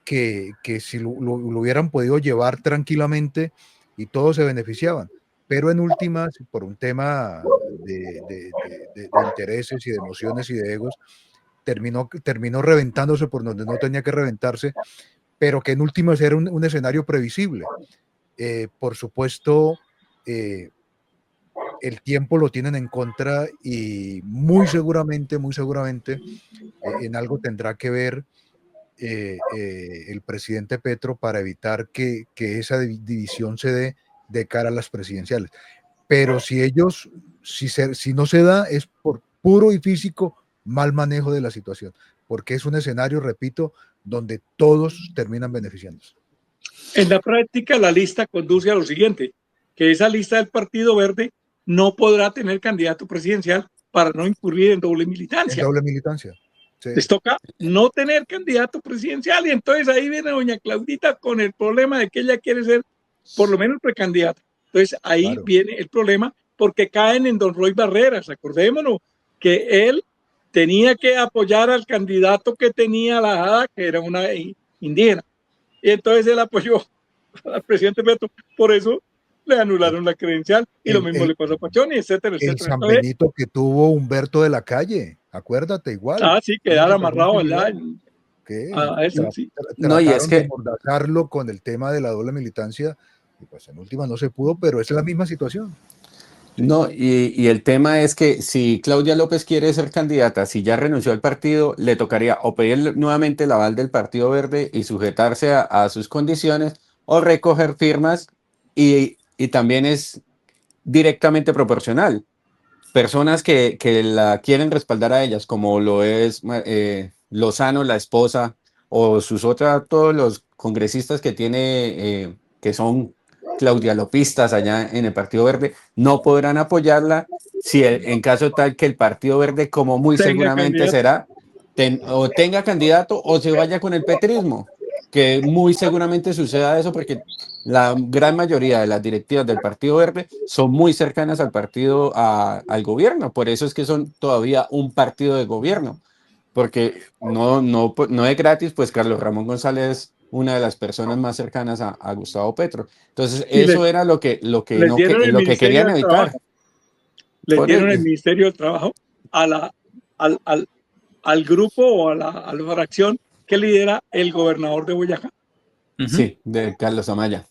que si lo hubieran podido llevar tranquilamente y todos se beneficiaban. Pero en últimas, por un tema de intereses y de emociones y de egos, terminó reventándose por donde no tenía que reventarse, pero que en últimas era un escenario previsible. Por supuesto, el tiempo lo tienen en contra y muy seguramente, en algo tendrá que ver el presidente Petro para evitar que esa división se dé de cara a las presidenciales. Pero si no se da, es por puro y físico mal manejo de la situación, porque es un escenario, repito, donde todos terminan beneficiándose. En la práctica, la lista conduce a lo siguiente, que esa lista del Partido Verde no podrá tener candidato presidencial para no incurrir en doble militancia. En doble militancia. Sí. Les toca no tener candidato presidencial y entonces ahí viene doña Claudita con el problema de que ella quiere ser por lo menos precandidata. Entonces ahí viene el problema porque caen en don Roy Barreras. Acordémonos que él tenía que apoyar al candidato que tenía la Jada, que era una indígena. Y entonces él apoyó al presidente Petro. Por eso le anularon la credencial y lo mismo le pasó a Pachón, etcétera, etcétera. El San Benito que tuvo Humberto de la Calle, acuérdate, igual. Ah, sí, quedar amarrado allá. A eso, sí. Trataron y es que de amordazarlo con el tema de la doble militancia, y pues en última no se pudo, pero es la misma situación. No, y el tema es que si Claudia López quiere ser candidata, si ya renunció al partido, le tocaría o pedir nuevamente el aval del Partido Verde y sujetarse a sus condiciones, o recoger firmas, y también es directamente proporcional. Personas que la quieren respaldar a ellas, como lo es Lozano, la esposa, o todos los congresistas que tiene, que son claudialopistas allá en el Partido Verde, no podrán apoyarla si en caso tal que el Partido Verde, como muy seguramente será, o tenga candidato o se vaya con el petrismo, que muy seguramente suceda eso porque la gran mayoría de las directivas del Partido Verde son muy cercanas al partido, al gobierno. Por eso es que son todavía un partido de gobierno, porque no es gratis, pues Carlos Ramón González, una de las personas más cercanas a Gustavo Petro. Entonces, eso era lo que querían evitar. Les dieron el Ministerio del Trabajo al grupo o a la fracción que lidera el gobernador de Boyacá. Sí, de Carlos Amaya.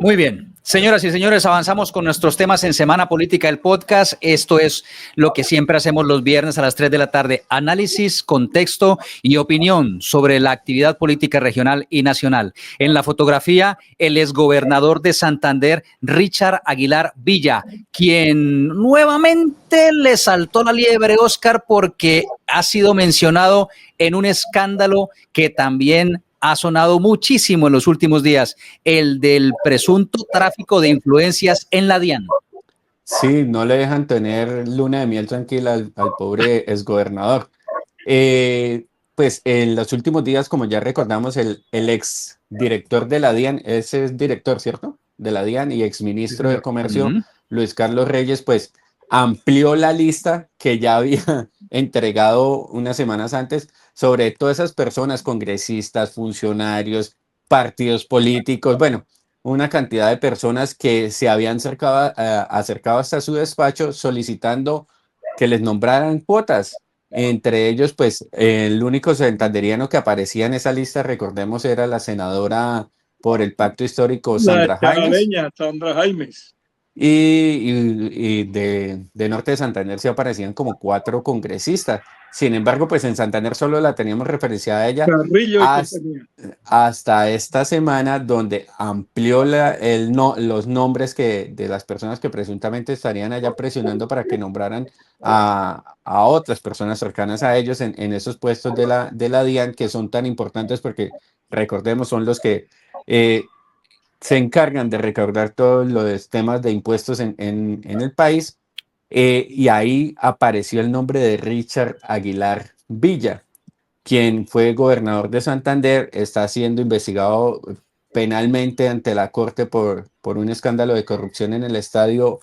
Muy bien, señoras y señores, avanzamos con nuestros temas en Semana Política del podcast. Esto es lo que siempre hacemos los viernes a las 3 de la tarde. Análisis, contexto y opinión sobre la actividad política regional y nacional. En la fotografía, el exgobernador de Santander, Richard Aguilar Villa, quien nuevamente le saltó la liebre, Oscar, porque ha sido mencionado en un escándalo que también ha sonado muchísimo en los últimos días, el del presunto tráfico de influencias en la DIAN. Sí, no le dejan tener luna de miel tranquila al pobre exgobernador. Pues en los últimos días, como ya recordamos, el ex director de la DIAN, ese es director, ¿cierto? De la DIAN y ex ministro de Comercio, Luis Carlos Reyes, pues amplió la lista que ya había entregado unas semanas antes sobre todas esas personas, congresistas, funcionarios, partidos políticos, bueno, una cantidad de personas que se habían acercado hasta su despacho solicitando que les nombraran cuotas. Entre ellos, pues, el único santanderiano que aparecía en esa lista, recordemos, era la senadora por el Pacto Histórico, Sandra Jaimes. Y de Norte de Santander se aparecían como 4 congresistas. Sin embargo, pues en Santander solo la teníamos referenciada a ella hasta esta semana, donde amplió los nombres de las personas que presuntamente estarían allá presionando para que nombraran a otras personas cercanas a ellos en esos puestos de la DIAN, que son tan importantes porque, recordemos, son los que se encargan de recaudar todos los temas de impuestos en el país, y ahí apareció el nombre de Richard Aguilar Villa, quien fue gobernador de Santander, está siendo investigado penalmente ante la corte por un escándalo de corrupción en el estadio.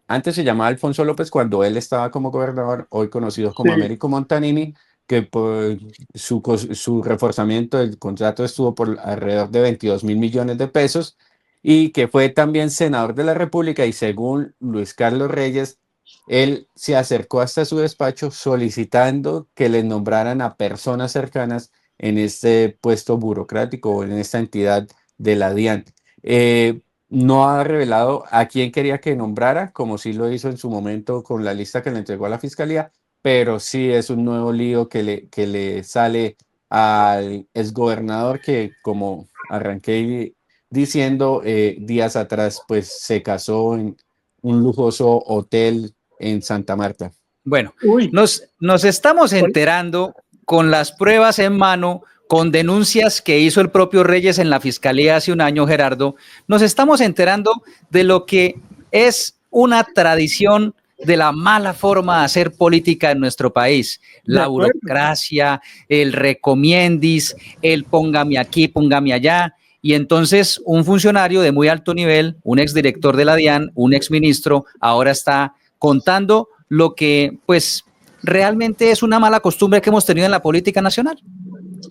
Antes se llamaba Alfonso López cuando él estaba como gobernador, hoy conocido como Sí, Américo Montanini, que por su reforzamiento del contrato estuvo por alrededor de 22.000 millones de pesos y que fue también senador de la República y según Luis Carlos Reyes, él se acercó hasta su despacho solicitando que le nombraran a personas cercanas en este puesto burocrático o en esta entidad de la DIAN. Eh, no ha revelado a quién quería que nombrara, como sí lo hizo en su momento con la lista que le entregó a la fiscalía, pero sí es un nuevo lío que le sale al exgobernador que, como arranqué diciendo días atrás, pues se casó en un lujoso hotel en Santa Marta. Bueno, uy, nos estamos ol- enterando con las pruebas en mano, con denuncias que hizo el propio Reyes en la fiscalía hace un año, Gerardo, nos estamos enterando de lo que es una tradición de la mala forma de hacer política en nuestro país. de La acuerdo. burocracia, el recomiendis, el póngame aquí, póngame allá. Y entonces un funcionario de muy alto nivel, un exdirector de la DIAN, un exministro, ahora está contando lo que pues realmente es una mala costumbre que hemos tenido en la política nacional.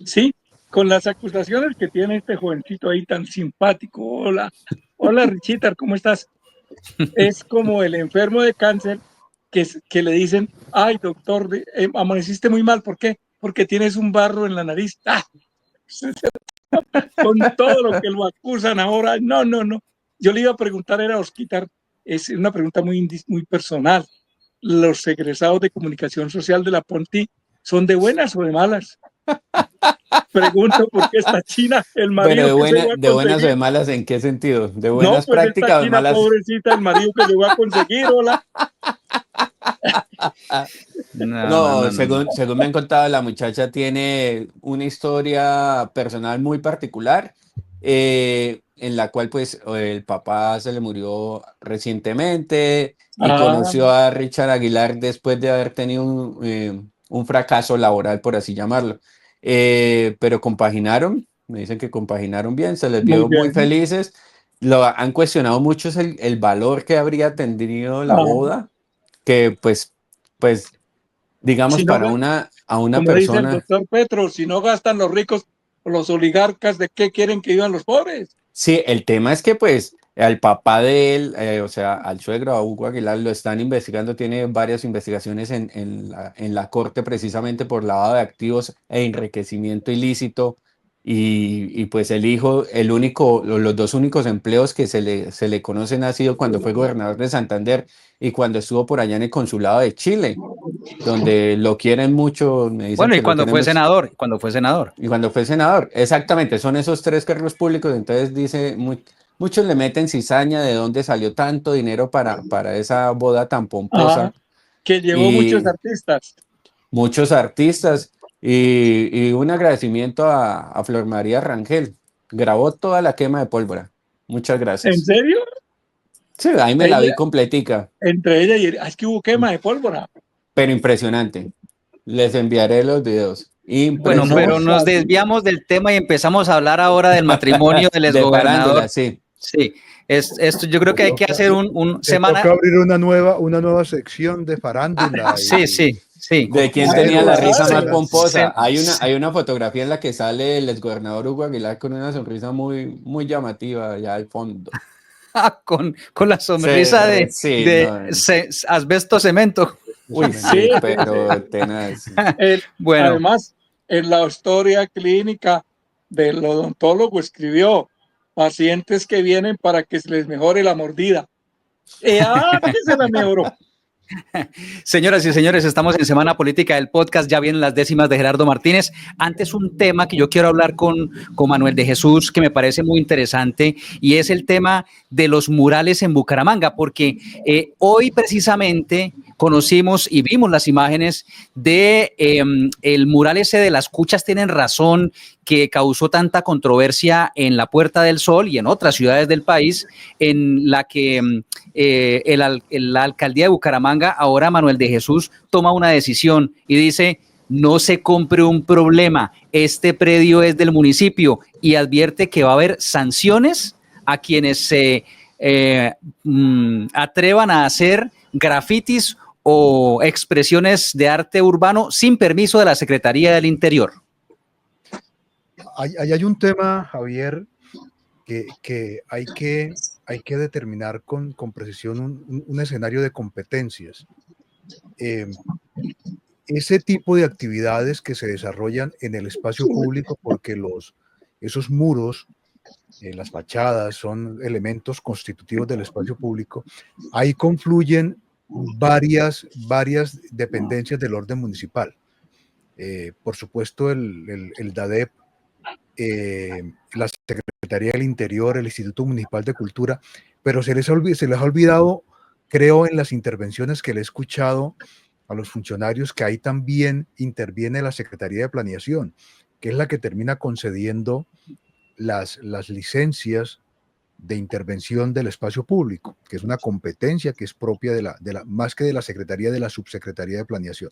Sí, con las acusaciones que tiene este jovencito ahí tan simpático. Hola, hola Richita, ¿cómo estás? Es como el enfermo de cáncer que le dicen, ay doctor, amaneciste muy mal, ¿por qué? Porque tienes un barro en la nariz. ¡Ah! Con todo lo que lo acusan ahora, no, no, no. Yo le iba a preguntar, era Osquitar, es una pregunta muy personal. ¿Los egresados de comunicación social de la Ponti son de buenas o de malas? Pregunto porque esta china, el Pero marido que se va a de buenas o conseguir. de malas, ¿en qué sentido? ¿De No, buenas pues esta prácticas o de china malas? pobrecita, el marido que llegó a conseguir, hola. No, no, No, no, no, no. según me han contado, la muchacha tiene una historia personal muy particular, en la cual pues el papá se le murió recientemente y Ah, conoció a Richard Aguilar después de haber tenido un fracaso laboral, por así llamarlo. Pero compaginaron, me dicen que compaginaron bien, se les muy vio muy bien. felices. Lo han cuestionado mucho es el valor que habría tenido la Ah, boda, que pues digamos, si no, para a una como dice el persona, doctor Petro, si no gastan los ricos, los oligarcas, ¿de qué quieren que vivan los pobres? sí, el tema es que pues al papá de él, o sea, al suegro, a Hugo Aguilar, lo están investigando, tiene varias investigaciones en la corte precisamente por lavado de activos e enriquecimiento ilícito. Y pues el hijo, los dos únicos empleos que se le conocen ha sido cuando fue gobernador de Santander y cuando estuvo por allá en el consulado de Chile, donde lo quieren mucho, me dicen Bueno, y que lo cuando quieren fue mucho. senador, cuando fue senador. Y cuando fue senador, exactamente, son esos tres cargos públicos, entonces dice, muchos le meten cizaña de dónde salió tanto dinero para esa boda tan Ah, pomposa que llevó muchos y artistas. muchos artistas y un agradecimiento a Flor María Rangel, grabó toda la quema de pólvora, muchas ¿En gracias. serio? Sí, ahí me la vi Ella, completica, entre ella y es que hubo quema de pólvora. pero impresionante, les enviaré los videos, Bueno, No, pero nos impresionante, desviamos del tema y empezamos a hablar ahora del matrimonio del de exgobernador. farándula, sí. Sí, esto yo creo que hay que hacer un Te semana. toca abrir una nueva sección de farándula Sí, y sí, sí. ¿De quién ay, tenía la risa más claro. pomposa? Se- Hay una fotografía en la que sale el exgobernador Hugo Aguilar con una sonrisa muy, muy llamativa allá al fondo. con la sonrisa Sí, no. asbesto cemento. de Uy, cemento. Sí, sí, sí, sí. pero tenaz. El- Bueno, además, en la historia clínica del odontólogo escribió pacientes que vienen para que se les mejore la mordida. Que se la mejoró. señoras y señores, estamos en Semana Política del podcast, ya vienen las décimas de Gerardo Martínez. Antes un tema que yo quiero hablar con Manuel de Jesús, que me parece muy interesante, y es el tema de los murales en Bucaramanga, porque hoy precisamente conocimos y vimos las imágenes de el mural ese de Las Cuchas Tienen Razón, que causó tanta controversia en la Puerta del Sol y en otras ciudades del país, en la que la alcaldía de Bucaramanga, ahora Manuel de Jesús, toma una decisión y dice, no se compre un problema, este predio es del municipio, y advierte que va a haber sanciones a quienes se atrevan a hacer grafitis o expresiones de arte urbano sin permiso de la Secretaría del Interior. Hay un tema, Javier, que hay que determinar con precisión un escenario de competencias. Ese tipo de actividades que se desarrollan en el espacio público, porque esos muros, las fachadas son elementos constitutivos del espacio público, ahí confluyen varias dependencias del orden municipal. Por supuesto, el DADEP, la Secretaría del Interior, el Instituto Municipal de Cultura, pero se les ha olvidado, creo, en las intervenciones que le he escuchado a los funcionarios, que ahí también interviene la Secretaría de Planeación, que es la que termina concediendo las licencias de intervención del espacio público, que es una competencia que es propia más que de la Secretaría, de la Subsecretaría de Planeación.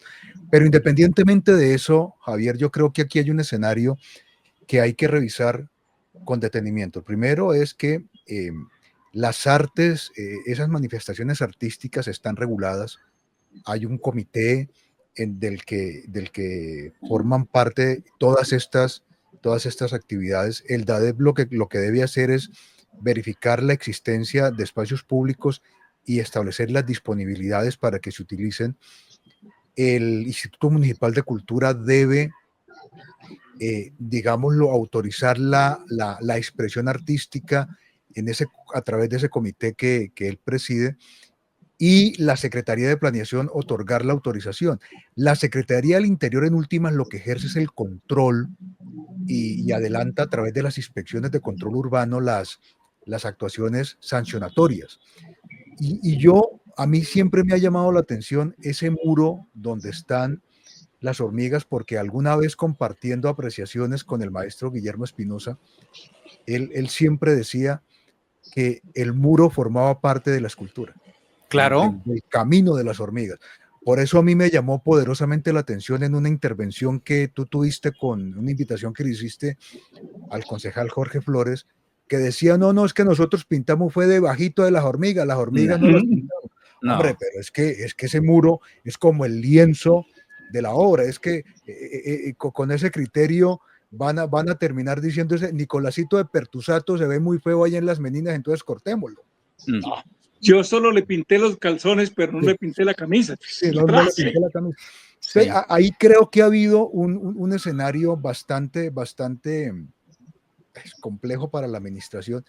Pero independientemente de eso, Javier, yo creo que aquí hay un escenario que hay que revisar con detenimiento. El primero es que las artes, esas manifestaciones artísticas están reguladas. Hay un comité del que forman parte todas estas actividades. El DADEP lo que debe hacer es verificar la existencia de espacios públicos y establecer las disponibilidades para que se utilicen. El Instituto Municipal de Cultura debe, digámoslo, autorizar la expresión artística a través de ese comité que él preside, y la Secretaría de Planeación otorgar la autorización. La Secretaría del Interior, en últimas, lo que ejerce es el control y adelanta a través de las inspecciones de control urbano las actuaciones sancionatorias. A mí siempre me ha llamado la atención ese muro donde están las hormigas, porque alguna vez, compartiendo apreciaciones con el maestro Guillermo Espinosa, él siempre decía que el muro formaba parte de la escultura. Claro. Del camino de las hormigas. Por eso a mí me llamó poderosamente la atención en una intervención que tú tuviste, con una invitación que le hiciste al concejal Jorge Flores, que decía, no, es que nosotros pintamos fue debajito de las hormigas no las pintamos. No. Hombre, pero es que ese muro es como el lienzo de la obra, es que con ese criterio van a terminar diciendo, ese Nicolásito de Pertusato se ve muy feo ahí en las Meninas, entonces cortémoslo. No. Yo solo le pinté los calzones, pero no le pinté la camisa. Sí, no le pinté la camisa. Sí. Ahí creo que ha habido un escenario bastante complejo para la administración,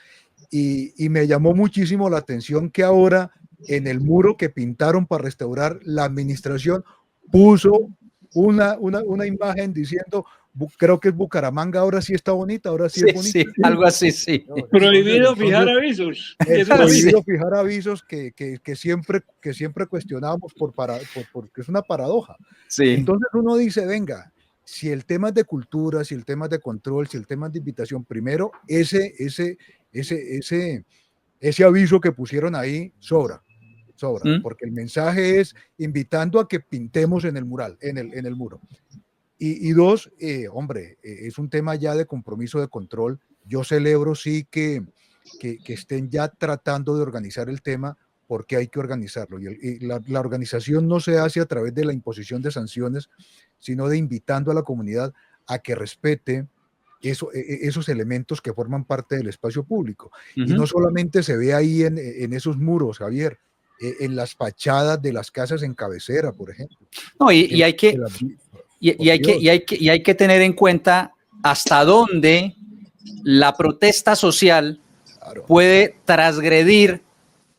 y me llamó muchísimo la atención que ahora, en el muro que pintaron para restaurar, la administración puso una imagen diciendo, creo que es Bucaramanga, ahora sí está bonita, ahora sí, es bonita. Sí, algo así, sí. Prohibido fijar avisos. Es prohibido fijar avisos que siempre cuestionamos porque es una paradoja. Sí. Entonces uno dice, venga, si el tema es de cultura, si el tema es de control, si el tema es de invitación, primero ese aviso que pusieron ahí sobra, porque el mensaje es invitando a que pintemos en el mural, en el muro. Y dos, hombre, es un tema ya de compromiso de control. Yo celebro sí que estén ya tratando de organizar el tema, porque hay que organizarlo. Y la organización no se hace a través de la imposición de sanciones, sino de invitando a la comunidad a que respete esos elementos que forman parte del espacio público. Y no solamente se ve ahí en esos muros, Javier, en las fachadas de las casas en cabecera, por ejemplo. No, y hay que tener en cuenta hasta dónde la protesta social puede transgredir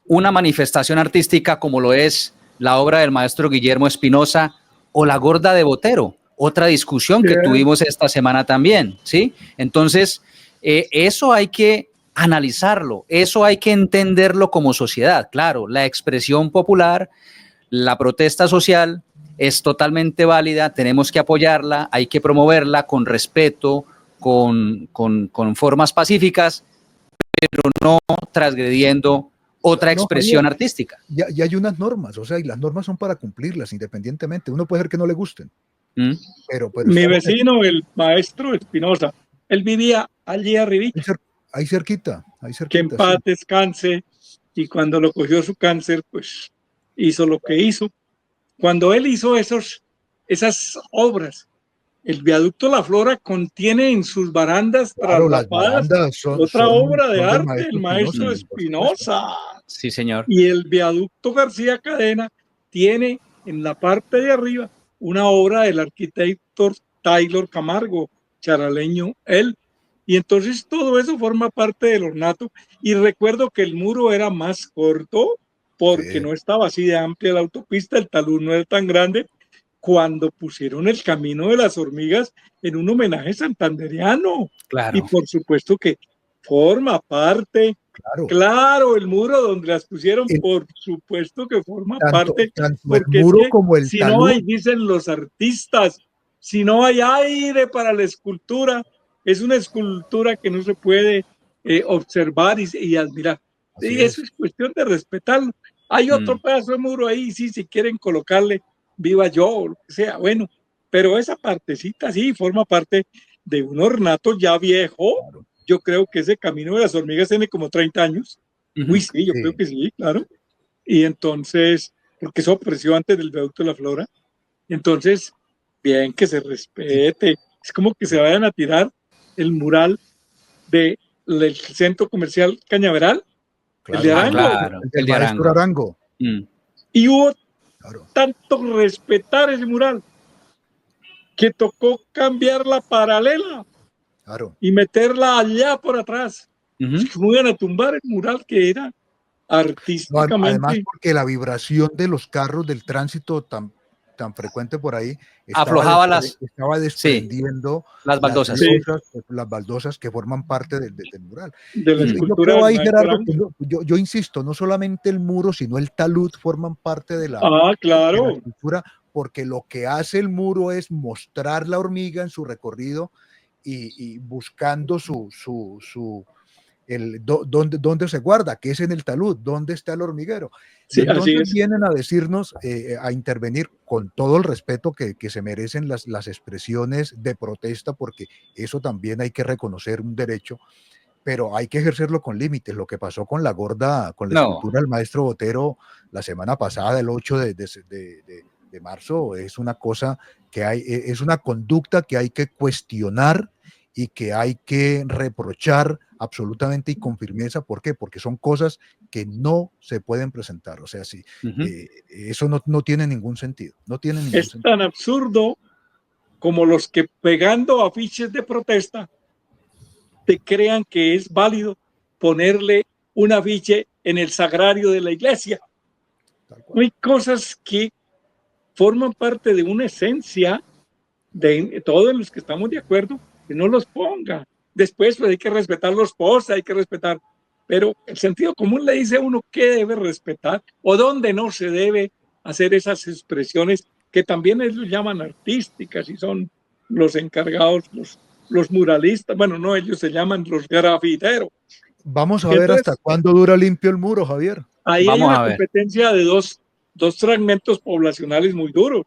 una manifestación artística, como lo es la obra del maestro Guillermo Espinosa o La Gorda de Botero, otra discusión que tuvimos esta semana también, ¿sí? Entonces, eso hay que analizarlo, eso hay que entenderlo como sociedad. Claro, la expresión popular, la protesta social es totalmente válida, tenemos que apoyarla, hay que promoverla con respeto, con formas pacíficas, pero no transgrediendo otra expresión artística. Ya hay unas normas, o sea, y las normas son para cumplirlas independientemente. Uno puede ser que no le gusten, ¿Mm? Pero Mi estamos vecino, el maestro Espinosa, él vivía allí arribita, ahí cerquita, que en sí. paz descanse, y cuando lo cogió su cáncer, pues hizo lo que hizo. Cuando él hizo esas obras, el viaducto La Flora contiene en sus barandas Claro, las traslapadas barandas otra obra de son del arte, el maestro maestro Espinosa, por supuesto. Espinosa. Sí, señor. Y el viaducto García Cadena tiene en la parte de arriba una obra del arquitecto Taylor Camargo, charaleño él. Y entonces todo eso forma parte del ornato. Y recuerdo que el muro era más corto porque Sí, no estaba así de amplia la autopista, el talud no era tan grande, cuando pusieron el Camino de las Hormigas en un homenaje santandereano. Y Claro. por supuesto que forma parte. claro. Claro, el muro donde las pusieron, El- por supuesto que forma tanto, parte, tanto el porque es muro que como el si no hay, talud. dicen los artistas, si no hay aire para la escultura, es una escultura que no se puede observar y admirar. Así Y eso es. es cuestión de respetarlo. Hay otro Mm. pedazo de muro ahí, sí, si quieren colocarle viva yo o lo que sea, bueno, pero esa partecita sí forma parte de un ornato ya viejo. Claro. Yo creo que ese Camino de las Hormigas tiene como 30 años. Uy, Ujú. sí, yo creo Sí. que sí, claro. Y entonces, porque eso apareció antes del viaducto de la Flora. Entonces, bien que se Y- respete. Es como que se vayan a tirar el mural del centro comercial Cañaveral, el de Claro, Ah, Arango. claro, el el del de maestro Arango. Arango. Mm. Y hubo Claro. tanto respetar ese mural que tocó cambiar la paralela Claro. y meterla allá por atrás. Ujú. Es que no iban a tumbar el mural que era No, además, artísticamente. porque la vibración de los carros, del tránsito tan frecuente por ahí, Aflojaba las, estaba sí, desprendiendo las baldosas. Sí, las baldosas que forman parte del mural. de la Mm. Y yo escultura creo del ahí, maestro Gerardo, que Arango. yo insisto, no solamente el muro, sino el talud forman parte Ah, de la claro. escultura, porque lo que hace el muro es mostrar la hormiga en su recorrido y buscando dónde se guarda, que es en el talud, dónde está el hormiguero. Y Sí, así entonces es. vienen a decirnos, a intervenir con todo el respeto que se merecen las expresiones de protesta, porque eso también hay que reconocer un derecho, pero hay que ejercerlo con límites. Lo que pasó con la No, escultura del maestro Botero la semana pasada, el 8 de marzo, es una cosa es una conducta que hay que cuestionar y que hay que reprochar absolutamente y con firmeza. ¿Por qué? Porque son cosas que no se pueden presentar. O sea, sí, ujú. eso no tiene ningún sentido. No tiene ningún Es sentido. tan absurdo como los que pegando afiches de protesta te crean que es válido ponerle un afiche en el sagrario de la iglesia. Tal cual. Hay cosas que forman parte de una esencia de todos los que estamos de acuerdo, que no los ponga. Después pues, hay que respetar los posts, hay que respetar, pero el sentido común le dice a uno qué debe respetar o dónde no se debe hacer esas expresiones que también ellos llaman artísticas y son los encargados, los muralistas, bueno, no, ellos se llaman los grafiteros. Vamos a ver hasta Entonces, cuándo dura limpio el muro, Javier. ahí hay Vamos una a ver. competencia de dos fragmentos poblacionales muy duros.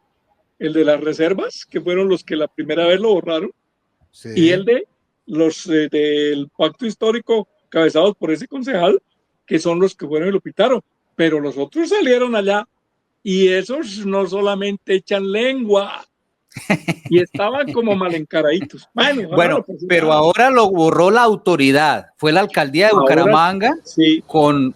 El de las reservas, que fueron los que la primera vez lo borraron, y Sí. el de los del pacto histórico cabezados por ese concejal, que son los que fueron y lo pitaron. Pero los otros salieron allá y esos no solamente echan lengua y estaban como mal encaraditos. Bueno, ahora Bueno, no pasa pero nada. ahora lo borró la autoridad. Fue la alcaldía de Ahora Bucaramanga sí, con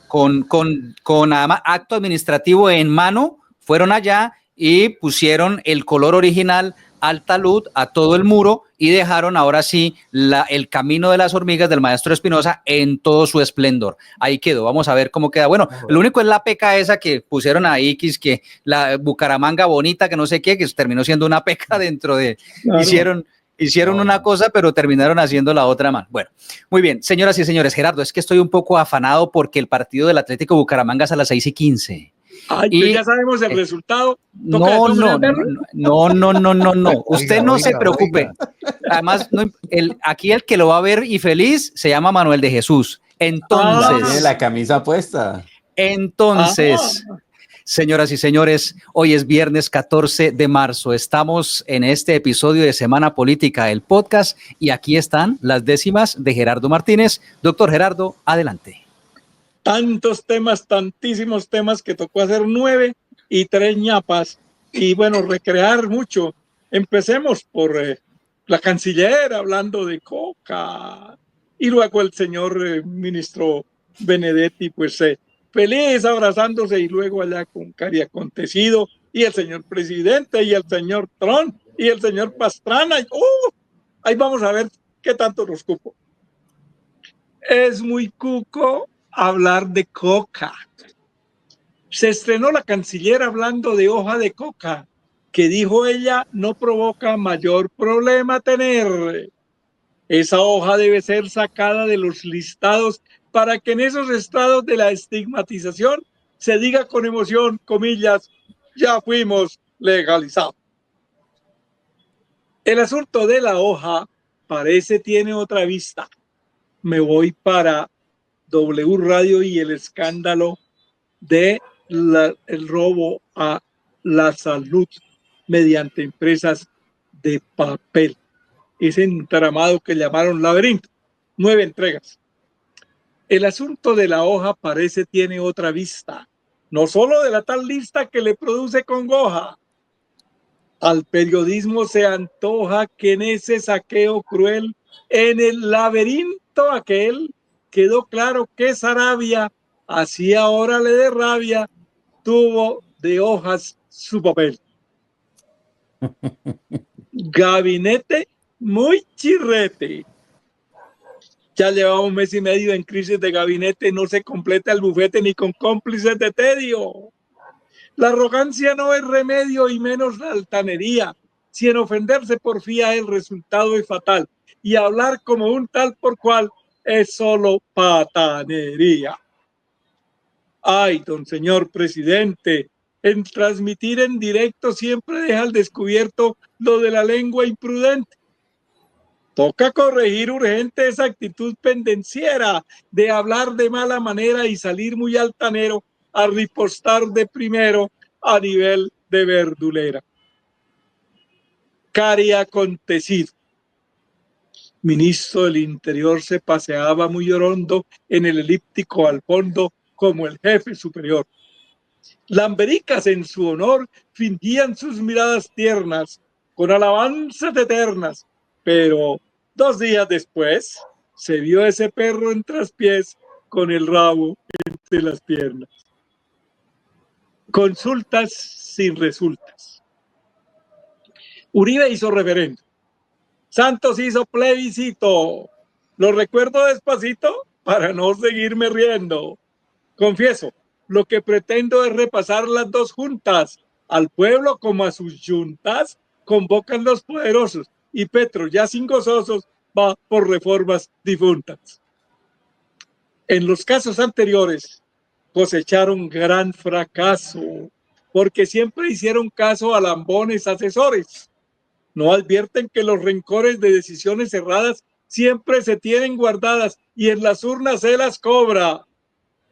además, acto administrativo en mano. Fueron allá y pusieron el color original al talud, a todo el muro, y dejaron ahora sí el camino de las hormigas del maestro Espinosa en todo su esplendor. Ahí quedó, vamos a ver cómo queda. Bueno, lo único es la peca esa que pusieron ahí, que la Bucaramanga bonita, que no sé qué, que terminó siendo una peca dentro de... claro. Hicieron una cosa, pero terminaron haciendo la otra mal. Bueno, muy bien, señoras y señores. Gerardo, es que estoy un poco afanado porque el partido del Atlético Bucaramanga es a las 6:15. Ay, pues Y ya sabemos el resultado. Toca de no, todas no, maneras verlo. no. Usted Oiga, no se oiga, preocupe. oiga. Además, aquí el que lo va a ver y feliz se llama Manuel de Jesús. Ya tiene Entonces, la camisa puesta. Ah, Señoras y señores, hoy es viernes 14 de marzo. Estamos en este episodio de Semana Política, el podcast, y aquí están las décimas de Gerardo Martínez. Doctor Gerardo, adelante. Tantos temas, tantísimos temas que tocó hacer 9 y 3 ñapas y bueno, recrear mucho. Empecemos por la canciller hablando de coca y luego el señor ministro Benedetti pues feliz abrazándose y luego allá con Cari acontecido y el señor presidente y el señor Trump y el señor Pastrana. Ahí vamos a ver qué tanto nos cupo. Es muy cuco hablar de coca. Se estrenó la canciller hablando de hoja de coca, que dijo ella no provoca mayor problema tener. Esa hoja debe ser sacada de los listados para que en esos estados de la estigmatización se diga con emoción, comillas, ya fuimos legalizados. El asunto de la hoja parece tiene otra vista. Me voy para W Radio y el escándalo de el robo a la salud mediante empresas de papel. Ese entramado que llamaron laberinto. 9 entregas. El asunto de la hoja parece tiene otra vista. No solo de la tal lista que le produce congoja. Al periodismo se antoja que en ese saqueo cruel, en el laberinto aquel, quedó claro que Sarabia, así ahora le dé rabia, tuvo de hojas su papel. Gabinete muy chirrete. Ya llevamos 1 mes y medio en crisis de gabinete, no se completa el bufete ni con cómplices de tedio. La arrogancia no es remedio y menos la altanería. Si en ofenderse porfía el resultado es fatal y hablar como un tal por cual es solo patanería. Ay, don señor presidente, en transmitir en directo siempre deja al descubierto lo de la lengua imprudente. Toca corregir urgente esa actitud pendenciera de hablar de mala manera y salir muy altanero a ripostar de primero a nivel de verdulera. Cari acontecido. Ministro del Interior se paseaba muy orondo en el elíptico al fondo como el jefe superior. Lambericas en su honor fingían sus miradas tiernas con alabanzas eternas, pero 2 días después se vio ese perro en traspiés con el rabo entre las piernas. Consultas sin resultas. Uribe hizo referendo. Santos hizo plebiscito. Lo recuerdo despacito para no seguirme riendo. Confieso, lo que pretendo es repasar las 2 juntas. Al pueblo como a sus juntas convocan los poderosos y Petro, ya sin gozosos, va por reformas difuntas. En los casos anteriores cosecharon gran fracaso porque siempre hicieron caso a lambones asesores. No advierten que los rencores de decisiones erradas siempre se tienen guardadas y en las urnas se las cobra.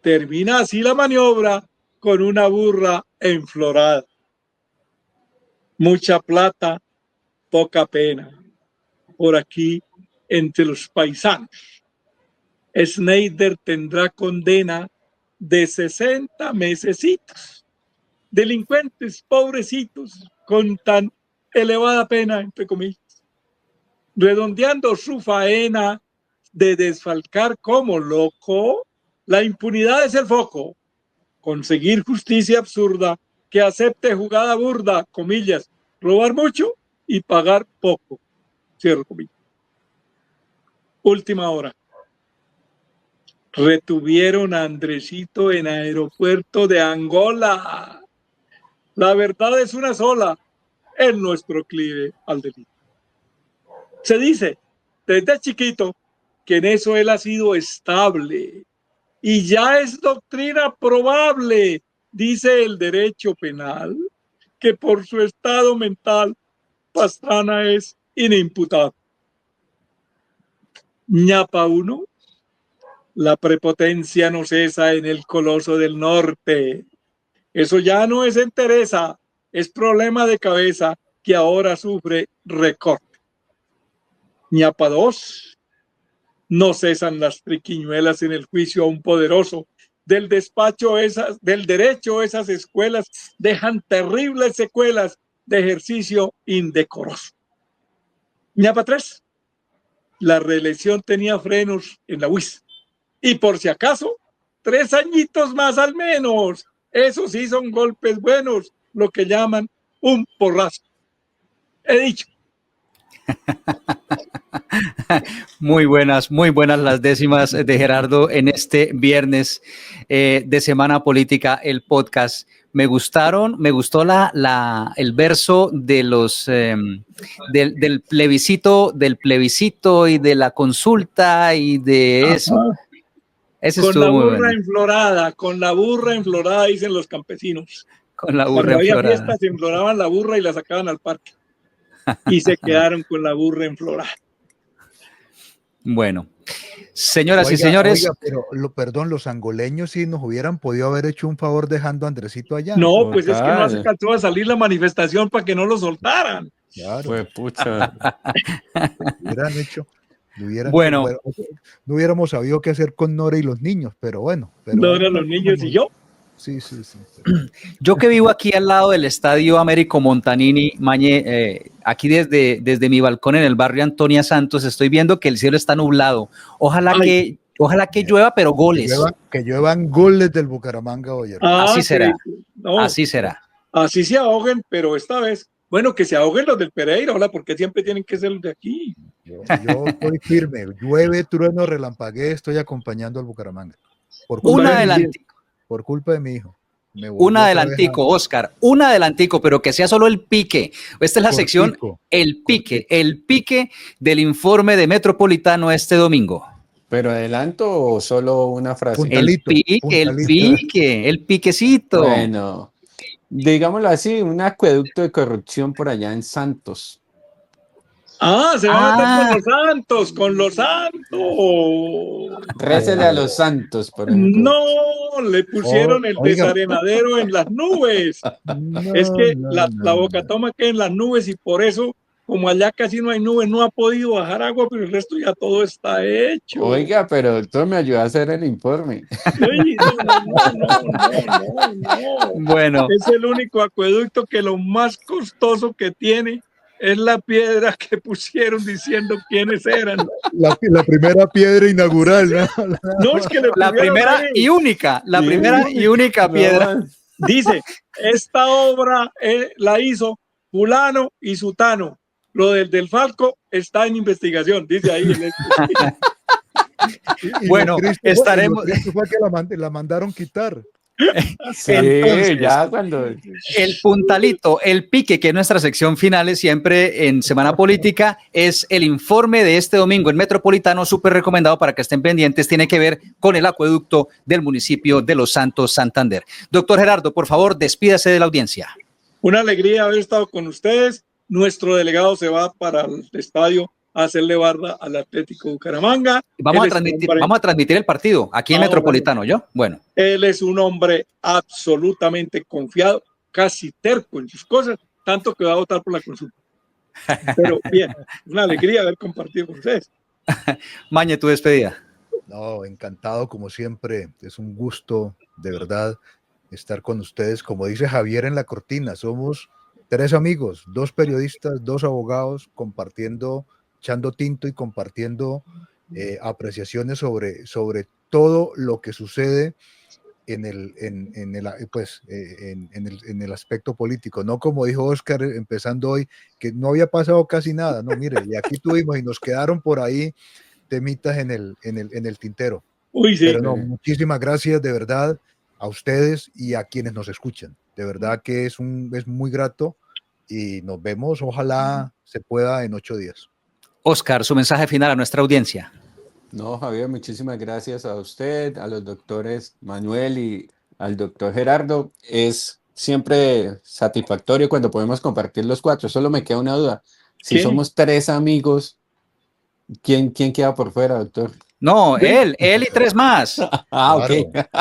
Termina así la maniobra con una burra enflorada. Mucha plata, poca pena. Por aquí, entre los paisanos. Schneider tendrá condena de 60 mesecitos. Delincuentes pobrecitos con tan elevada pena, entre comillas. Redondeando su faena de desfalcar como loco, la impunidad es el foco. Conseguir justicia absurda que acepte jugada burda, comillas, robar mucho y pagar poco. Cierro comillas. Última hora. Retuvieron a Andresito en aeropuerto de Angola. La verdad es una sola, en nuestro proclive al delito. Se dice desde chiquito que en eso él ha sido estable y ya es doctrina probable, dice el derecho penal, que por su estado mental Pastrana es inimputable. ñapa 1, la prepotencia no cesa en el coloso del norte. Eso ya no es entereza, es problema de cabeza que ahora sufre recorte. ñapa 2. No cesan las triquiñuelas en el juicio a un poderoso. Del derecho, esas escuelas dejan terribles secuelas de ejercicio indecoroso. ñapa 3. La reelección tenía frenos en la UIS. Y por si acaso, 3 añitos más al menos. Eso sí son golpes buenos, lo que llaman un porrazo. He dicho. Muy buenas las décimas de Gerardo en este viernes de Semana Política, el podcast. Me gustó el verso de los del plebiscito y de la consulta y de eso. Ese con la estuvo muy burra bueno. enflorada, con la burra enflorada, dicen los campesinos. Con la Cuando burra había enflorada. fiestas, se enfloraban la burra y la sacaban al parque. Y se quedaron con la burra enflorada. Bueno, señoras y Oiga, señores. oiga, pero perdón, los angoleños sí nos hubieran podido haber hecho un favor dejando a Andresito allá. No, pues es que no Total. alcanzó a salir la manifestación para que no lo soltaran. Claro, Fue pucha. hubieran hecho, Bueno. no hubiéramos sabido qué hacer con Nora y los niños, pero bueno. No eran los niños y yo. Sí. Yo que vivo aquí al lado del Estadio Américo Montanini, Mañe, aquí desde mi balcón en el barrio Antonia Santos, estoy viendo que el cielo está nublado. Ojalá que llueva, pero goles. Que lluevan goles del Bucaramanga hoy. Así será. No, Así será. así se ahoguen, pero esta vez, bueno, que se ahoguen los del Pereira, hola, porque siempre tienen que ser los de aquí. Yo estoy firme. Llueve, trueno, relampaguee, estoy acompañando al Bucaramanga. Por culpa de mi hijo. Un adelantico, Oscar, un adelantico, pero que sea solo el pique. Esta es la sección, el pique del informe de Metropolitano este domingo. ¿Pero adelanto o solo una frase? El piquecito. Bueno, digámoslo así, un acueducto de corrupción por allá en Santos. Se va a meter con los santos. Récele a los santos, por ejemplo. No, le pusieron el desarenadero en las nubes. Es que la Boca Toma queda en las nubes y por eso, como allá casi no hay nubes, no ha podido bajar agua, pero el resto ya todo está hecho. Oiga, pero doctor me ayudó a hacer el informe. Oye, no. Bueno. Es el único acueducto que lo más costoso que tiene es la piedra que pusieron diciendo quiénes eran. La primera piedra inaugural, ¿no? No, es que la primera y única piedra. Dice, esta obra la hizo fulano y sutano. Lo del Falco está en investigación, dice ahí. Bueno, estaremos. Fue que la mandaron quitar. Sí, entonces, ya cuando el puntalito, el pique, que es nuestra sección final siempre en Semana Política, es el informe de este domingo en Metropolitano, súper recomendado para que estén pendientes, tiene que ver con el acueducto del municipio de Los Santos, Santander. Doctor Gerardo, por favor, despídase de la audiencia. Una alegría haber estado con ustedes. Nuestro delegado se va para el estadio a hacerle barda al Atlético Bucaramanga. Vamos a transmitir el partido aquí en Metropolitano, ¿yo? Bueno. Él es un hombre absolutamente confiado, casi terco en sus cosas, tanto que va a votar por la consulta. Pero bien, una alegría haber compartido con ustedes. Mañe, tu despedida. No, encantado como siempre. Es un gusto, de verdad, estar con ustedes. Como dice Javier en la cortina, somos 3 amigos, 2 periodistas, 2 abogados, compartiendo, echando tinto y compartiendo apreciaciones sobre todo lo que sucede en el aspecto político, no como dijo Oscar empezando hoy, que no había pasado casi nada, no, mire, y aquí tuvimos y nos quedaron por ahí temitas en el tintero. Uy, sí. Pero no, muchísimas gracias de verdad a ustedes y a quienes nos escuchan, de verdad que es muy grato y nos vemos, ojalá se pueda en 8 días. Oscar, su mensaje final a nuestra audiencia. No, Javier, muchísimas gracias a usted, a los doctores Manuel y al doctor Gerardo. Es siempre satisfactorio cuando podemos compartir los 4. Solo me queda una duda. Si somos 3 amigos, ¿quién queda por fuera, doctor? No, él y 3 más. Ok.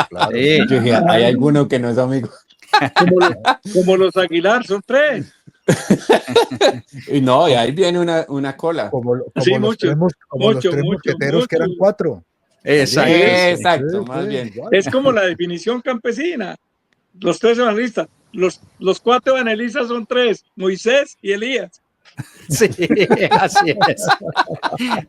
Claro. Sí. Yo dije, hay alguno que no es amigo. Como los Aguilar, son 3. Y no, y ahí viene una cola. Como Sí, los mucho, los tres mosqueteros que eran mucho. 4. Exacto. Exacto, más bien. igual. Es como la definición campesina. Los 3 evangelistas. Los 4 evangelistas son 3, Moisés y Elías. Sí, así es.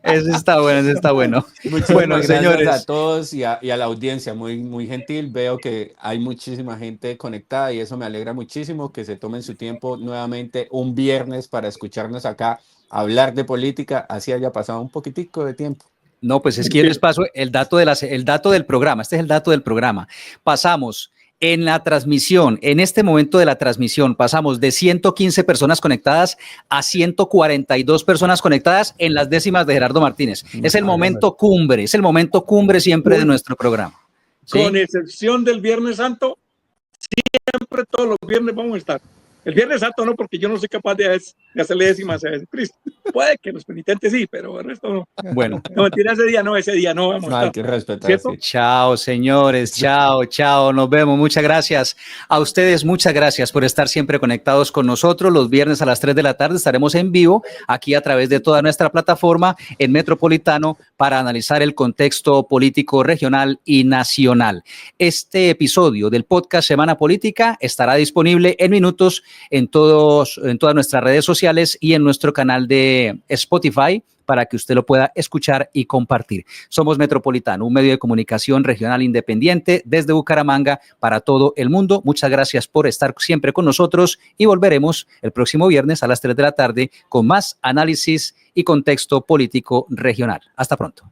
Eso está bueno, eso está bueno. Muchísimas Bueno, gracias señores. a todos y a la audiencia, muy gentil. Veo que hay muchísima gente conectada y eso me alegra muchísimo que se tomen su tiempo nuevamente un viernes para escucharnos acá hablar de política, así haya pasado un poquitico de tiempo. No, pues es que yo les paso el dato del programa. Este es el dato del programa. Pasamos en la transmisión, en este momento de la transmisión, pasamos de 115 personas conectadas a 142 personas conectadas en las décimas de Gerardo Martínez. Es el momento cumbre siempre de nuestro programa. ¿Sí? Con excepción del Viernes Santo, siempre todos los viernes vamos a estar. El Viernes Santo no, porque yo no soy capaz de hacerle décimas a Jesucristo. Puede que los penitentes sí, pero el resto no. Bueno. No, mentira, ese día no vamos a estar. Hay que respetar. ¿Cierto? Sí. Chao, señores. Chao. Nos vemos. Muchas gracias. A ustedes, muchas gracias por estar siempre conectados con nosotros. Los viernes a las 3 de la tarde estaremos en vivo aquí a través de toda nuestra plataforma en Metropolitano para analizar el contexto político regional y nacional. Este episodio del podcast Semana Política estará disponible en minutos en todas nuestras redes sociales y en nuestro canal de Spotify para que usted lo pueda escuchar y compartir. Somos Metropolitano, un medio de comunicación regional independiente desde Bucaramanga para todo el mundo. Muchas gracias por estar siempre con nosotros y volveremos el próximo viernes a las 3 de la tarde con más análisis y contexto político regional. Hasta pronto.